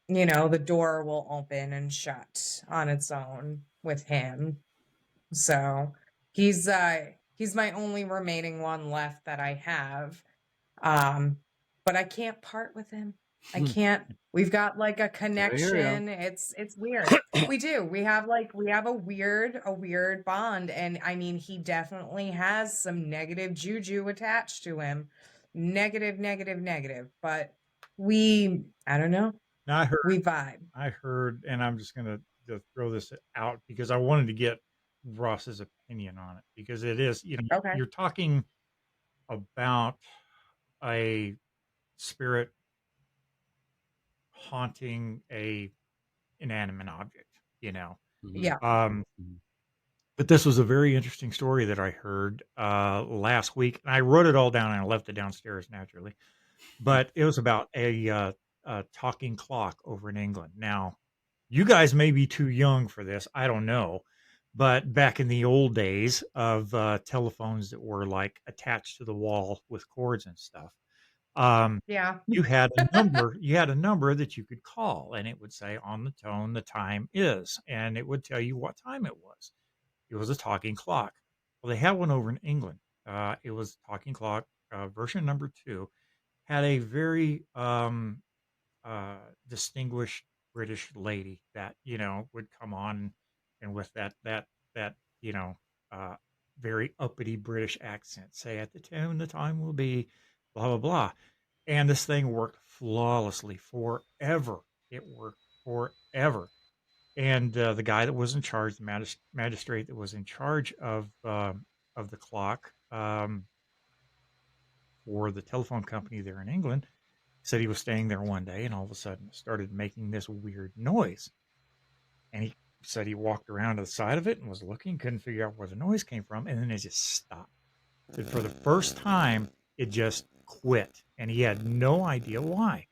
You know, the door will open and shut on its own with him. So he's my only remaining one left that I have. But I can't part with him. I can't. We've got like a connection. It's weird. We do. We have a weird bond. And I mean, he definitely has some negative juju attached to him. Negative. But I don't know. Now We vibe. I heard, and I'm just gonna throw this out because I wanted to get Ross's opinion on it, because it is, you know, Okay. you're talking about a spirit haunting a inanimate object, you know. Yeah. But this was a very interesting story that I heard last week, and I wrote it all down and I left it downstairs naturally. But it was about a talking clock over in England. Now, you guys may be too young for this. I don't know. But back in the old days of telephones that were like attached to the wall with cords and stuff, Yeah. you had a number. You had a number that you could call, and it would say on the tone the time is, and it would tell you what time it was. It was a talking clock. Well, they had one over in England. It was talking clock version number 2. Had a very distinguished British lady that, you know, would come on and with that you know, very uppity British accent say, at the tone the time will be blah blah blah, and this thing worked flawlessly forever. It worked forever. And the guy that was in charge, the magistrate that was in charge of the clock, for the telephone company there in England. Said he was staying there one day and all of a sudden it started making this weird noise. And he said he walked around to the side of it and was looking, couldn't figure out where the noise came from, and then it just stopped. And for the first time, it just quit, and he had no idea why.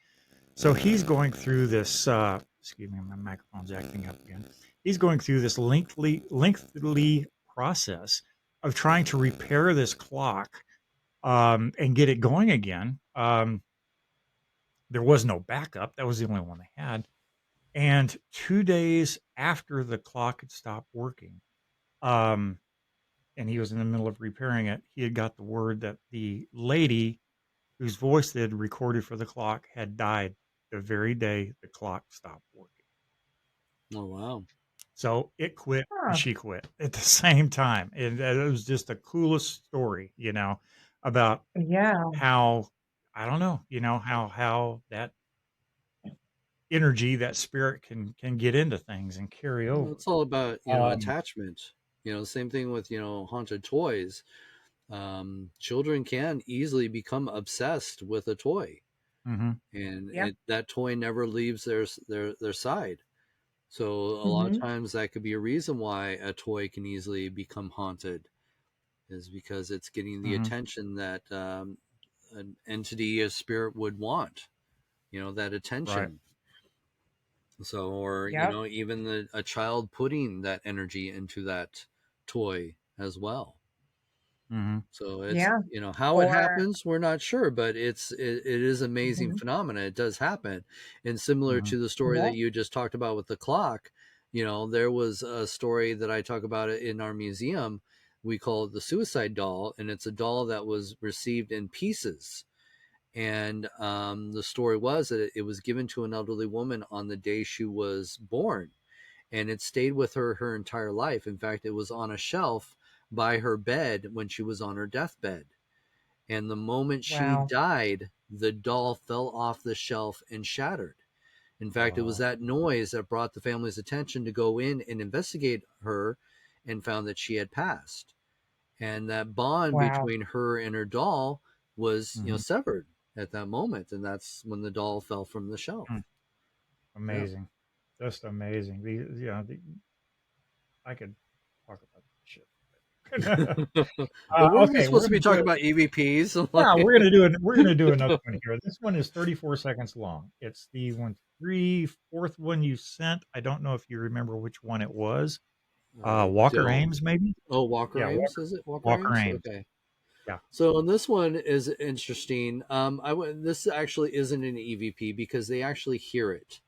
So he's going through this. Excuse me, my microphone's acting up again. He's going through this lengthy process of trying to repair this clock and get it going again. There was no backup. That was the only one they had. And 2 days after the clock had stopped working, and he was in the middle of repairing it, he had got the word that the lady whose voice they had recorded for the clock had died the very day the clock stopped working. Oh, wow. So it quit Huh. and she quit at the same time. And it was just the coolest story, about Yeah. how, I don't know, how that energy, that spirit can get into things and carry Well, over. it's all about, Um, attachment. Same thing with, haunted toys. Children can easily become obsessed with a toy, mhm, and Yeah. that toy never leaves their side. So a lot of hmm times that could be a reason why a toy can easily become haunted, is because it's getting the mhm, attention that an entity, a spirit would want. That right. attention. So, or Yep. even a child putting that energy into that toy as well. Mhm, So it's, Yeah. how it Or happens, we're not sure, but it is amazing Mhm. phenomena. It does happen. And similar mhm, to the story Yeah. that you just talked about with the clock, there was a story that I talk about it in our museum. We call it the suicide doll, and it's a doll that was received in pieces. And the story was that it was given to an elderly woman on the day she was born, and it stayed with her entire life. In fact, it was on a shelf by her bed when she was on her deathbed. And the moment she Wow. died, the doll fell off the shelf and shattered. In fact, it was oh, that noise that brought the family's attention to go in and investigate her, and found that she had passed. And that bond Wow. between her and her doll was, mhm, severed at that moment. And that's when the doll fell from the shelf. mm, Yeah. amazing, just amazing. I could talk about this shit. Well, we're Okay, we're supposed to be gonna do talking it. about EVPs. Yeah, we're gonna do another one here. This one is 34 seconds long. It's the fourth one you sent. I don't know if you remember which one it was. I Walker don't. Ames, maybe? Oh, Walker Yeah, Ames, is it Walker Walker Ames? Ames. Okay. Yeah. So this one is interesting. This actually isn't an EVP because they actually hear it.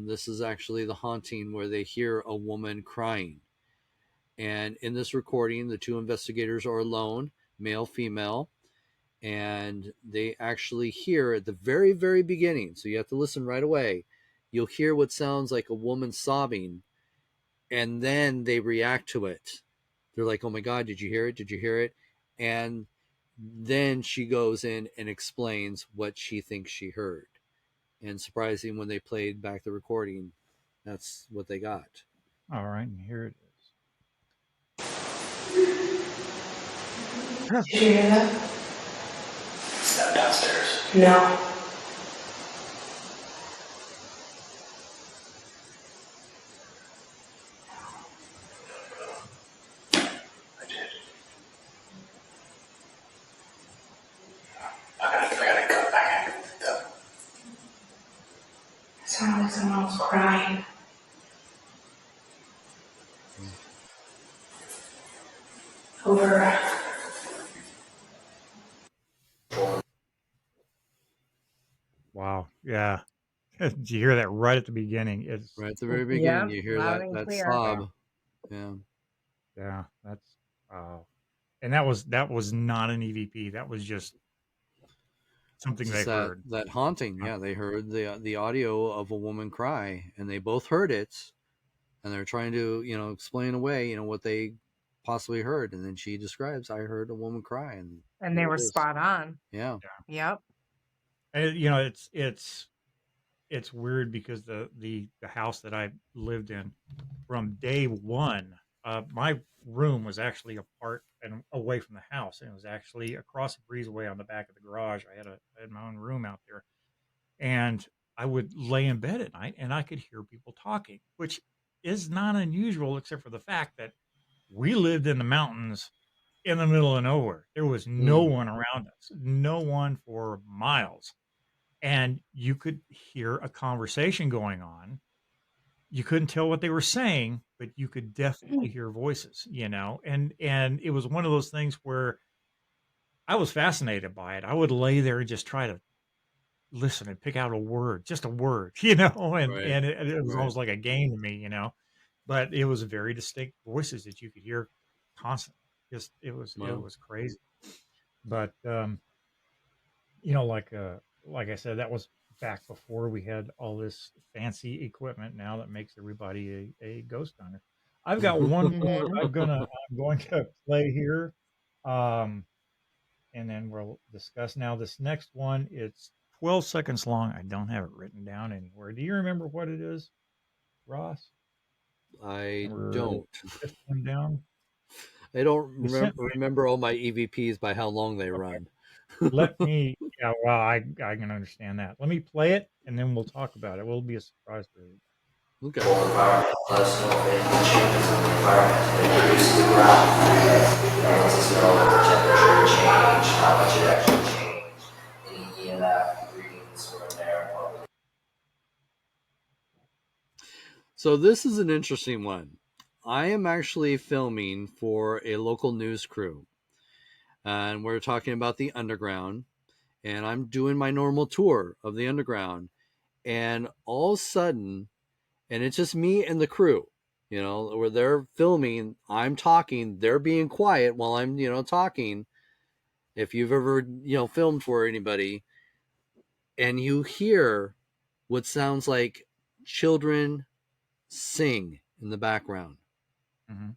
This is actually the haunting where they hear a woman crying. And in this recording, the two investigators are alone, male, female, and they actually hear at the very, very beginning. So you have to listen right away. You'll hear what sounds like a woman sobbing, and then they react to it. They're like, "Oh my God, did you hear it? Did you hear it?" And then she goes in and explains what she thinks she heard. And surprising, when they played back the recording, that's what they got. All right, and here it Did you hear that? Is that downstairs? No. I did. I gotta go back and though. It sounded like someone was crying. Over. Wow. Yeah. Did you hear that right at the beginning? It's Right at the very beginning, Yep. you hear Loud that and that clear. yeah, sob. Yeah. yeah. That's wow. And that was not an EVP. That was just something they Just that heard. that haunting. Yeah, they heard the audio of a woman cry, and they both heard it, and they're trying to explain away what they possibly heard, and then she describes, "I heard a woman cry," and And they there were it is. spot on. Yeah. Yep. And it's weird because the house that I lived in from day one my room was actually apart and away from the house, and it was actually across the breezeway on the back of the garage. I had my own room out there, and I would lay in bed at night and I could hear people talking, which is not unusual, except for the fact that we lived in the mountains in the middle of nowhere. There was no Mm. one around us, no one for miles. And you could hear a conversation going on. You couldn't tell what they were saying, but you could definitely hear voices, and it was one of those things where I was fascinated by it. I would lay there and just try to listen and pick out a word, just a word, and Right. it was Right. almost like a game to me. But it was very distinct voices that you could hear constantly. Just it Well, was crazy. But like I said, that was back before we had all this fancy equipment now that makes everybody a ghost hunter. I've got one more Mhm. I'm going to play here. Um, and then we'll discuss now this next one. It's 12 seconds long. I don't have it written down anywhere. Do you remember what it is, Ross? I We're don't. fifth one down. I don't You sent me. remember all my EVPs by how long they Okay. run. Let me. Yeah, well, I can understand that. Let me play it, and then we'll talk about it. It will be a surprise for you. Okay. Environment. Let us know if anything changes in the environment that produces the ground. It lets us know if the temperature changed, how much it actually changed, any EMF readings were in there. So this is an interesting one. I am actually filming for a local news crew, and we're talking about the underground. And I'm doing my normal tour of the underground, and all of a sudden, and it's just me and the crew, where they're filming, I'm talking, they're being quiet while I'm, talking. If you've ever, filmed for anybody, and you hear what sounds like children sing in the background. Mm-hmm.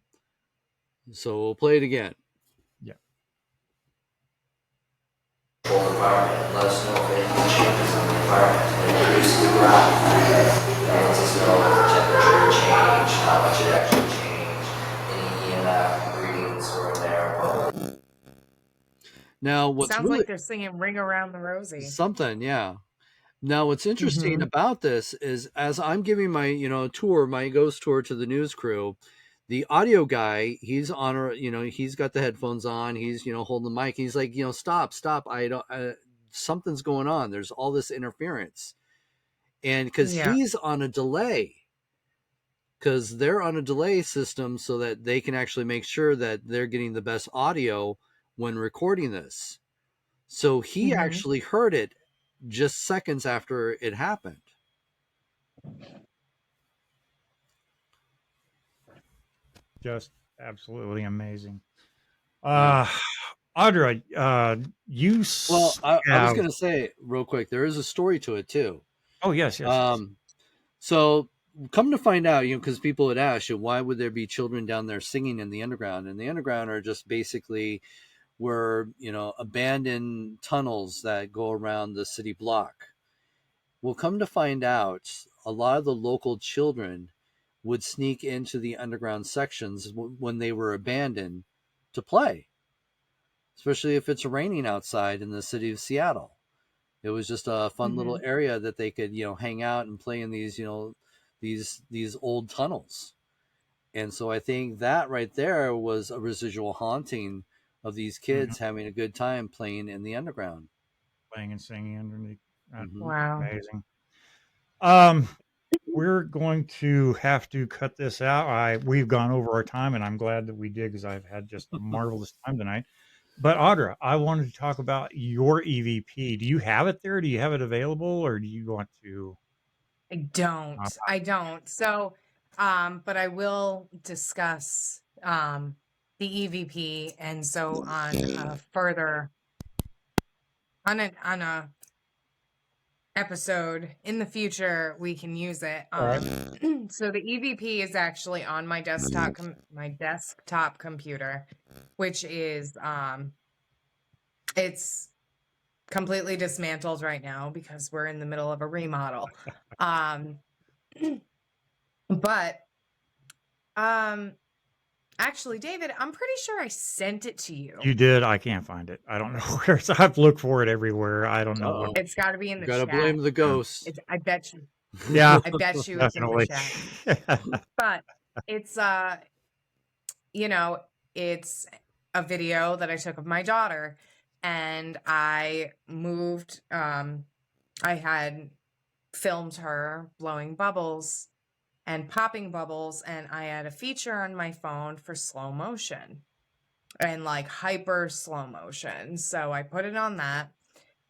So we'll play it again. Yeah. Environment. Let us know if anything changes in the environment that produces the ground. It lets us know if the temperature changed, how much it actually changed, any EMF readings were in there. Now, what's Sounds really like they're singing "Ring Around the Rosie." something, yeah. Now, what's interesting Mm-hmm. about this is as I'm giving my, tour, my ghost tour to the news crew, the audio guy, he's on, he's got the headphones on, he's, holding the mic. He's like, stop. I don't, something's going on. There's all this interference. And because Yeah. he's on a delay, because they're on a delay system so that they can actually make sure that they're getting the best audio when recording this. So he Mhm. actually heard it just seconds after it happened. Just absolutely amazing. Yeah. Audra, you Well, I was have. going to say real quick, there is a story to it too. Oh, yes. Um, so come to find out, because people would ask you, why would there be children down there singing in the underground? And the underground are just basically where, abandoned tunnels that go around the city block. Well, come to find out, a lot of the local children would sneak into the underground sections when they were abandoned to play, especially if it's raining outside in the city of Seattle. It was just a fun little Mhm. area that they could, hang out and play in these, these old tunnels. And so I think that right there was a residual haunting of these Mhm. kids having a good time playing in the underground. Playing and singing underneath. That's Mm-hmm. Wow. amazing. Um, we're going to have to cut this out. We've gone over our time, and I'm glad that we did because I've had just a marvelous time tonight. But Audra, I wanted to talk about your EVP. Do you have it there? Do you have it available, or do you want to? I don't. I don't. So, but I will discuss the EVP, and so on further on a episode in the future we can use it. All right. So the EVP is actually on my desktop computer, which is it's completely dismantled right now because we're in the middle of a remodel. Um but Actually, David, I'm pretty sure I sent it to you. You did. I can't find it. I don't know where. I've looked for it everywhere. I don't know what. Uh-oh. It's got to be in You the gotta chat. blame the ghost. I bet you. Yeah, I bet you it's in the definitely. chat. But it's you know, it's a video that I took of my daughter, and I moved. I had filmed her blowing bubbles and popping bubbles, and I had a feature on my phone for slow motion and like hyper slow motion. So I put it on that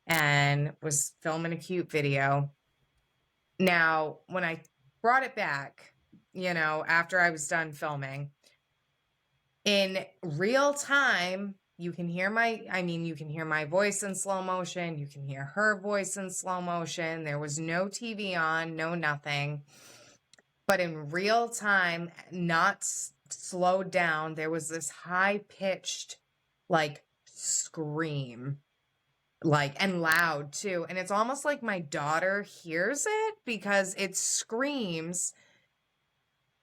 and was filming a cute video. Now, when I brought it back, after I was done filming, in real time, you can hear my voice in slow motion. You can hear her voice in slow motion. There was no TV on, no nothing. But in real time, not slowed down, there was this high pitched, like, scream, and loud too. And it's almost like my daughter hears it because it screams.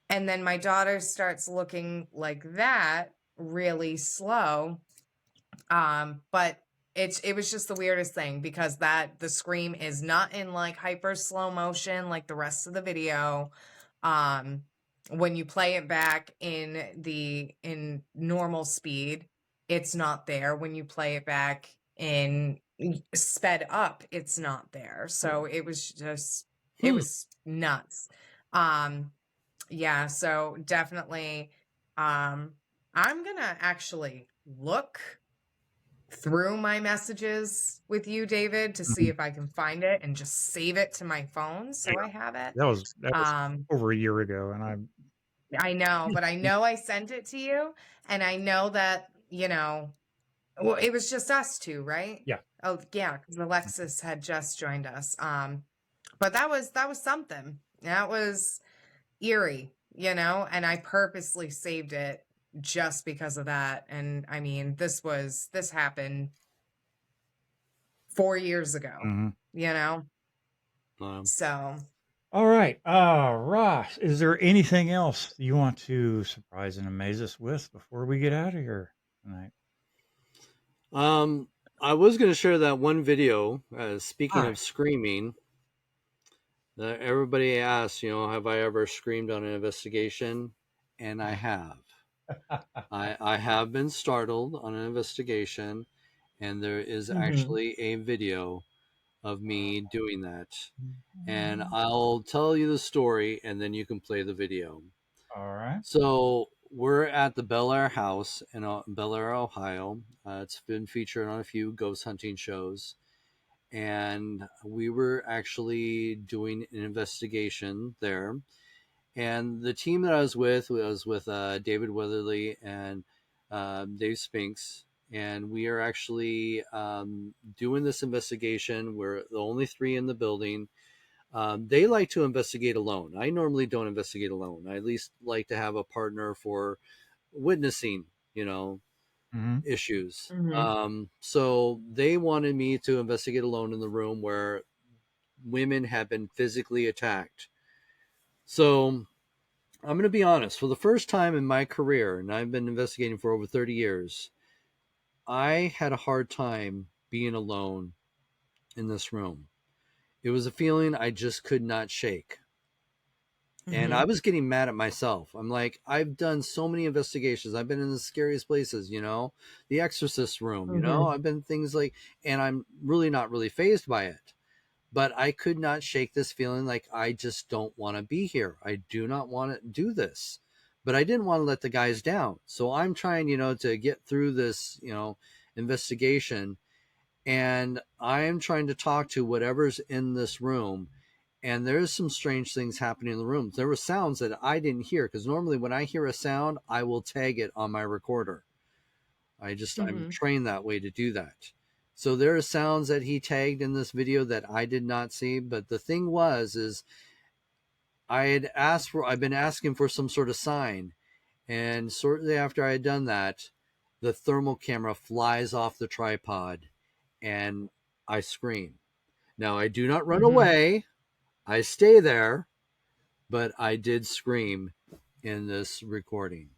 And then my daughter starts looking like that, really slow. But it was just the weirdest thing because the scream is not in like hyper slow motion like the rest of the video. When you play it back in normal speed, it's not there. When you play it back in sped up, it's not there. So it was just it was nuts. Yeah, so definitely I'm gonna actually look through my messages with you, David, to see if I can find it and just save it to my phone so Yeah, I have it. that was over a year ago, and I know, but I know I sent it to you, and I know that, well, it was just us two, right? Yeah. Oh, yeah, because Alexis had just joined us. But that was something. That was eerie, and I purposely saved it just because of that. And I mean, this happened 4 years ago, so. All right. Ross, is there anything else you want to surprise and amaze us with before we get out of here tonight? I was going to share that one video. Speaking Alright. of screaming, everybody asks, have I ever screamed on an investigation? And I have. I have been startled on an investigation, and there is actually a video of me doing that. And I'll tell you the story, and then you can play the video. All right. So we're at the Bel Air House in Bel Air, Ohio. It's been featured on a few ghost hunting shows. And we were actually doing an investigation there. And the team that I was with David Weatherly and Dave Spinks. And we are actually doing this investigation. We're the only three in the building. They like to investigate alone. I normally don't investigate alone. I at least like to have a partner for witnessing, issues. So they wanted me to investigate alone in the room where women have been physically attacked. So I'm going to be honest. For the first time in my career, and I've been investigating for over 30 years, I had a hard time being alone in this room. It was a feeling I just could not shake. And I was getting mad at myself. I'm like, I've done so many investigations. I've been in the scariest places, the exorcist room, I've been things like, and I'm really not really fazed by it. But I could not shake this feeling like I just don't want to be here. I do not want to do this. But I didn't want to let the guys down. So I'm trying, to get through this, investigation. And I am trying to talk to whatever's in this room. And there's some strange things happening in the room. There were sounds that I didn't hear, because normally when I hear a sound, I will tag it on my recorder. I'm trained that way to do that. So there are sounds that he tagged in this video that I did not see. But the thing is I've been asking for some sort of sign. And shortly after I had done that, the thermal camera flies off the tripod and I scream. Now I do not run away. I stay there, but I did scream in this recording.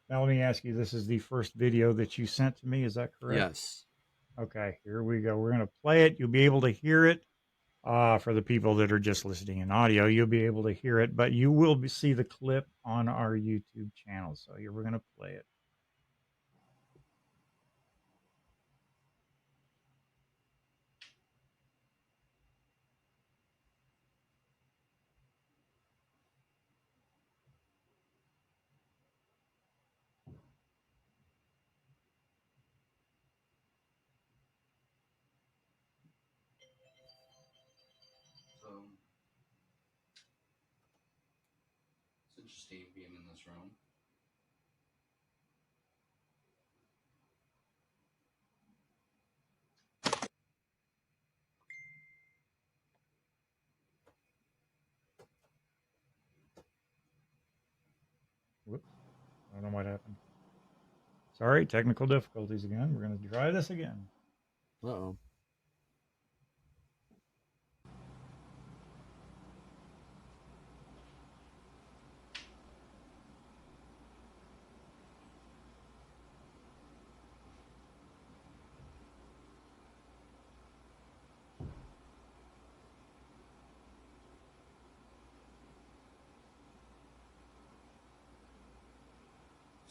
Now, let me ask you, this is the first video that you sent to me. Is that correct? Yes. Okay, here we go. We're going to play it. You'll be able to hear it. For the people that are just listening in audio, you'll be able to hear it, but you will see the clip on our YouTube channel. So here we're going to play it. So it's interesting being in this room. Whoops. I don't know what happened. Sorry, technical difficulties again. We're going to try this again. Uh-oh.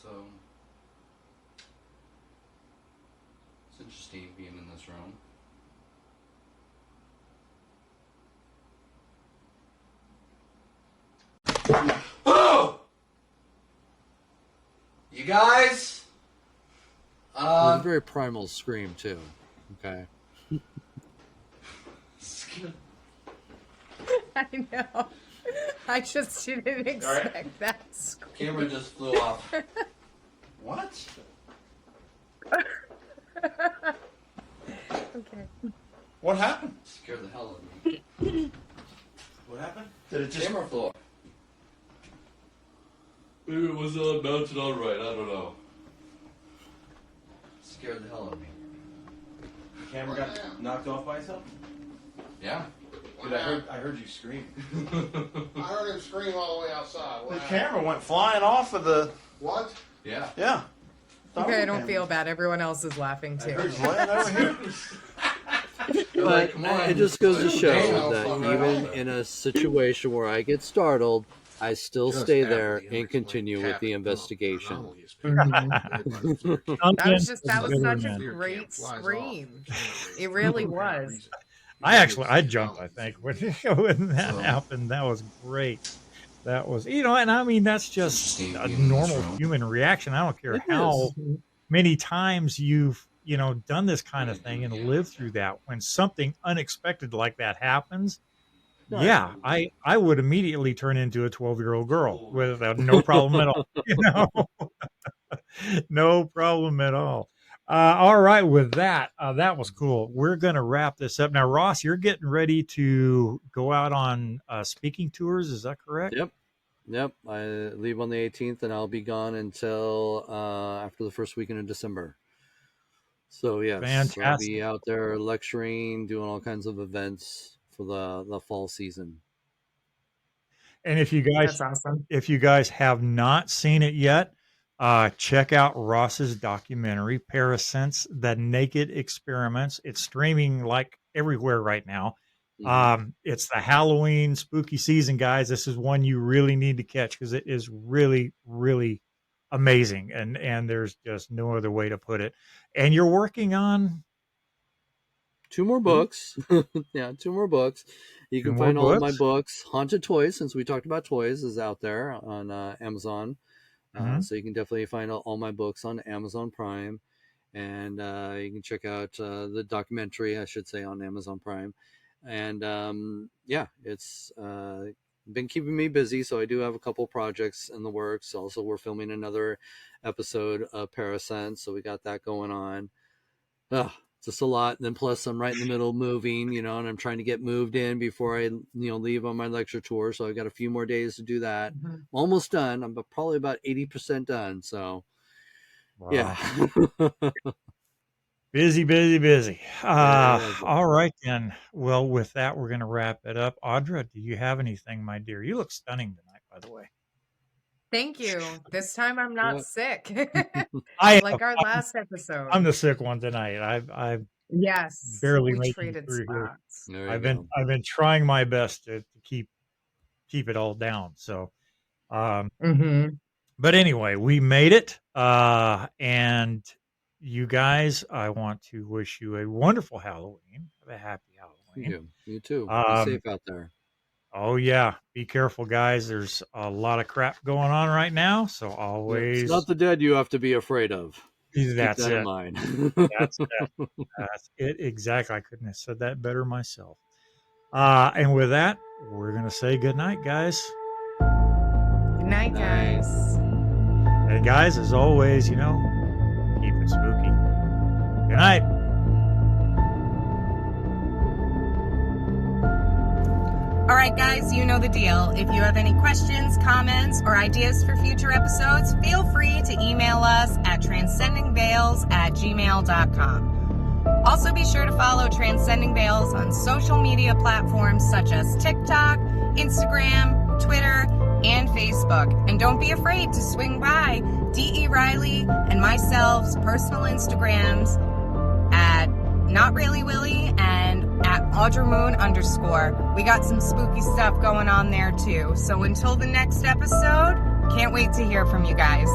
So it's interesting being in this room. Oh! You guys? It was a very primal scream too. Okay. I know. I just didn't expect that. Camera just flew off. What? Okay. What happened? Scared the hell out of me. What happened? Did it just... Camera flew off. Maybe it was mounted all right. I don't know. Scared the hell out of me. The camera got knocked off by itself? Yeah. Dude, I heard you scream. I heard him scream all the way outside. The camera went flying off of the... What? Yeah. Yeah. Okay, I don't feel bad. Everyone else is laughing I too. heard you laying over here. But it just goes to show that even in a situation where I get startled, I still stay there and continue with the investigation. That was such a great scream. It really was. I jumped, I think, when that happened. That was great. That was, and I mean, that's just a normal human reaction. I don't care how many times you've, done this kind of thing and lived through that. When something unexpected like that happens, yeah, I would immediately turn into a 12-year-old girl with no problem at all. No problem at all. All right, with that, that was cool. We're going to wrap this up. Now, Ross, you're getting ready to go out on speaking tours. Is that correct? Yep. I leave on the 18th, and I'll be gone until after the first weekend of December. So, yes, Fantastic. I'll be out there lecturing, doing all kinds of events for the fall season. And if you guys, That's awesome. if you guys have not seen it yet, check out Ross's documentary, Parasense: The Naked Experiments. It's streaming like everywhere right now. It's the Halloween spooky season, guys. This is one you really need to catch because it is really, really amazing. And there's just no other way to put it. And you're working on 2 more books. Yeah, 2 more books. You can find all of my books. Haunted Toys, since we talked about toys, is out there on Amazon. So you can definitely find all my books on Amazon Prime. And you can check out the documentary, I should say, on Amazon Prime. And it's been keeping me busy. So I do have a couple projects in the works. Also, we're filming another episode of Parasense. So we got that going on. Just a lot. And then plus I'm right in the middle of moving, and I'm trying to get moved in before I, leave on my lecture tour. So I've got a few more days to do that. I'm almost done. I'm probably about 80% done. So yeah. Busy. All right, then. Well, with that, we're going to wrap it up. Audra, do you have anything, my dear? You look stunning tonight, by the way. Thank you. This time I'm not Yep. sick. I Like our last episode. I'm the sick one tonight. I've Yes, barely we making it traded through here. spots. There you I've go. been trying my best to keep it all down. So, Mm-hmm. but anyway, we made it. And you guys, I want to wish you a wonderful Halloween. Have a happy Halloween. You too. Be Um, safe out there. Oh yeah, be careful, guys. There's a lot of crap going on right now, so Yep. always It's not the dead you have to be afraid of. Keep that's that in it. mind. That's it. That's it. Exactly. I couldn't have said that better myself. And with that, we're gonna say good night, guys. Good night, Night. guys. And guys, as always, keep it spooky. Good night. All right, guys, you know the deal. If you have any questions, comments, or ideas for future episodes, feel free to email us at transcendingveils@gmail.com. Also, be sure to follow Transcending Veils on social media platforms such as TikTok, Instagram, Twitter, and Facebook. And don't be afraid to swing by D.E. Riley and myself's personal Instagrams at Not Really Willy and at AudraMoon_. We got some spooky stuff going on there too. So until the next episode, can't wait to hear from you guys.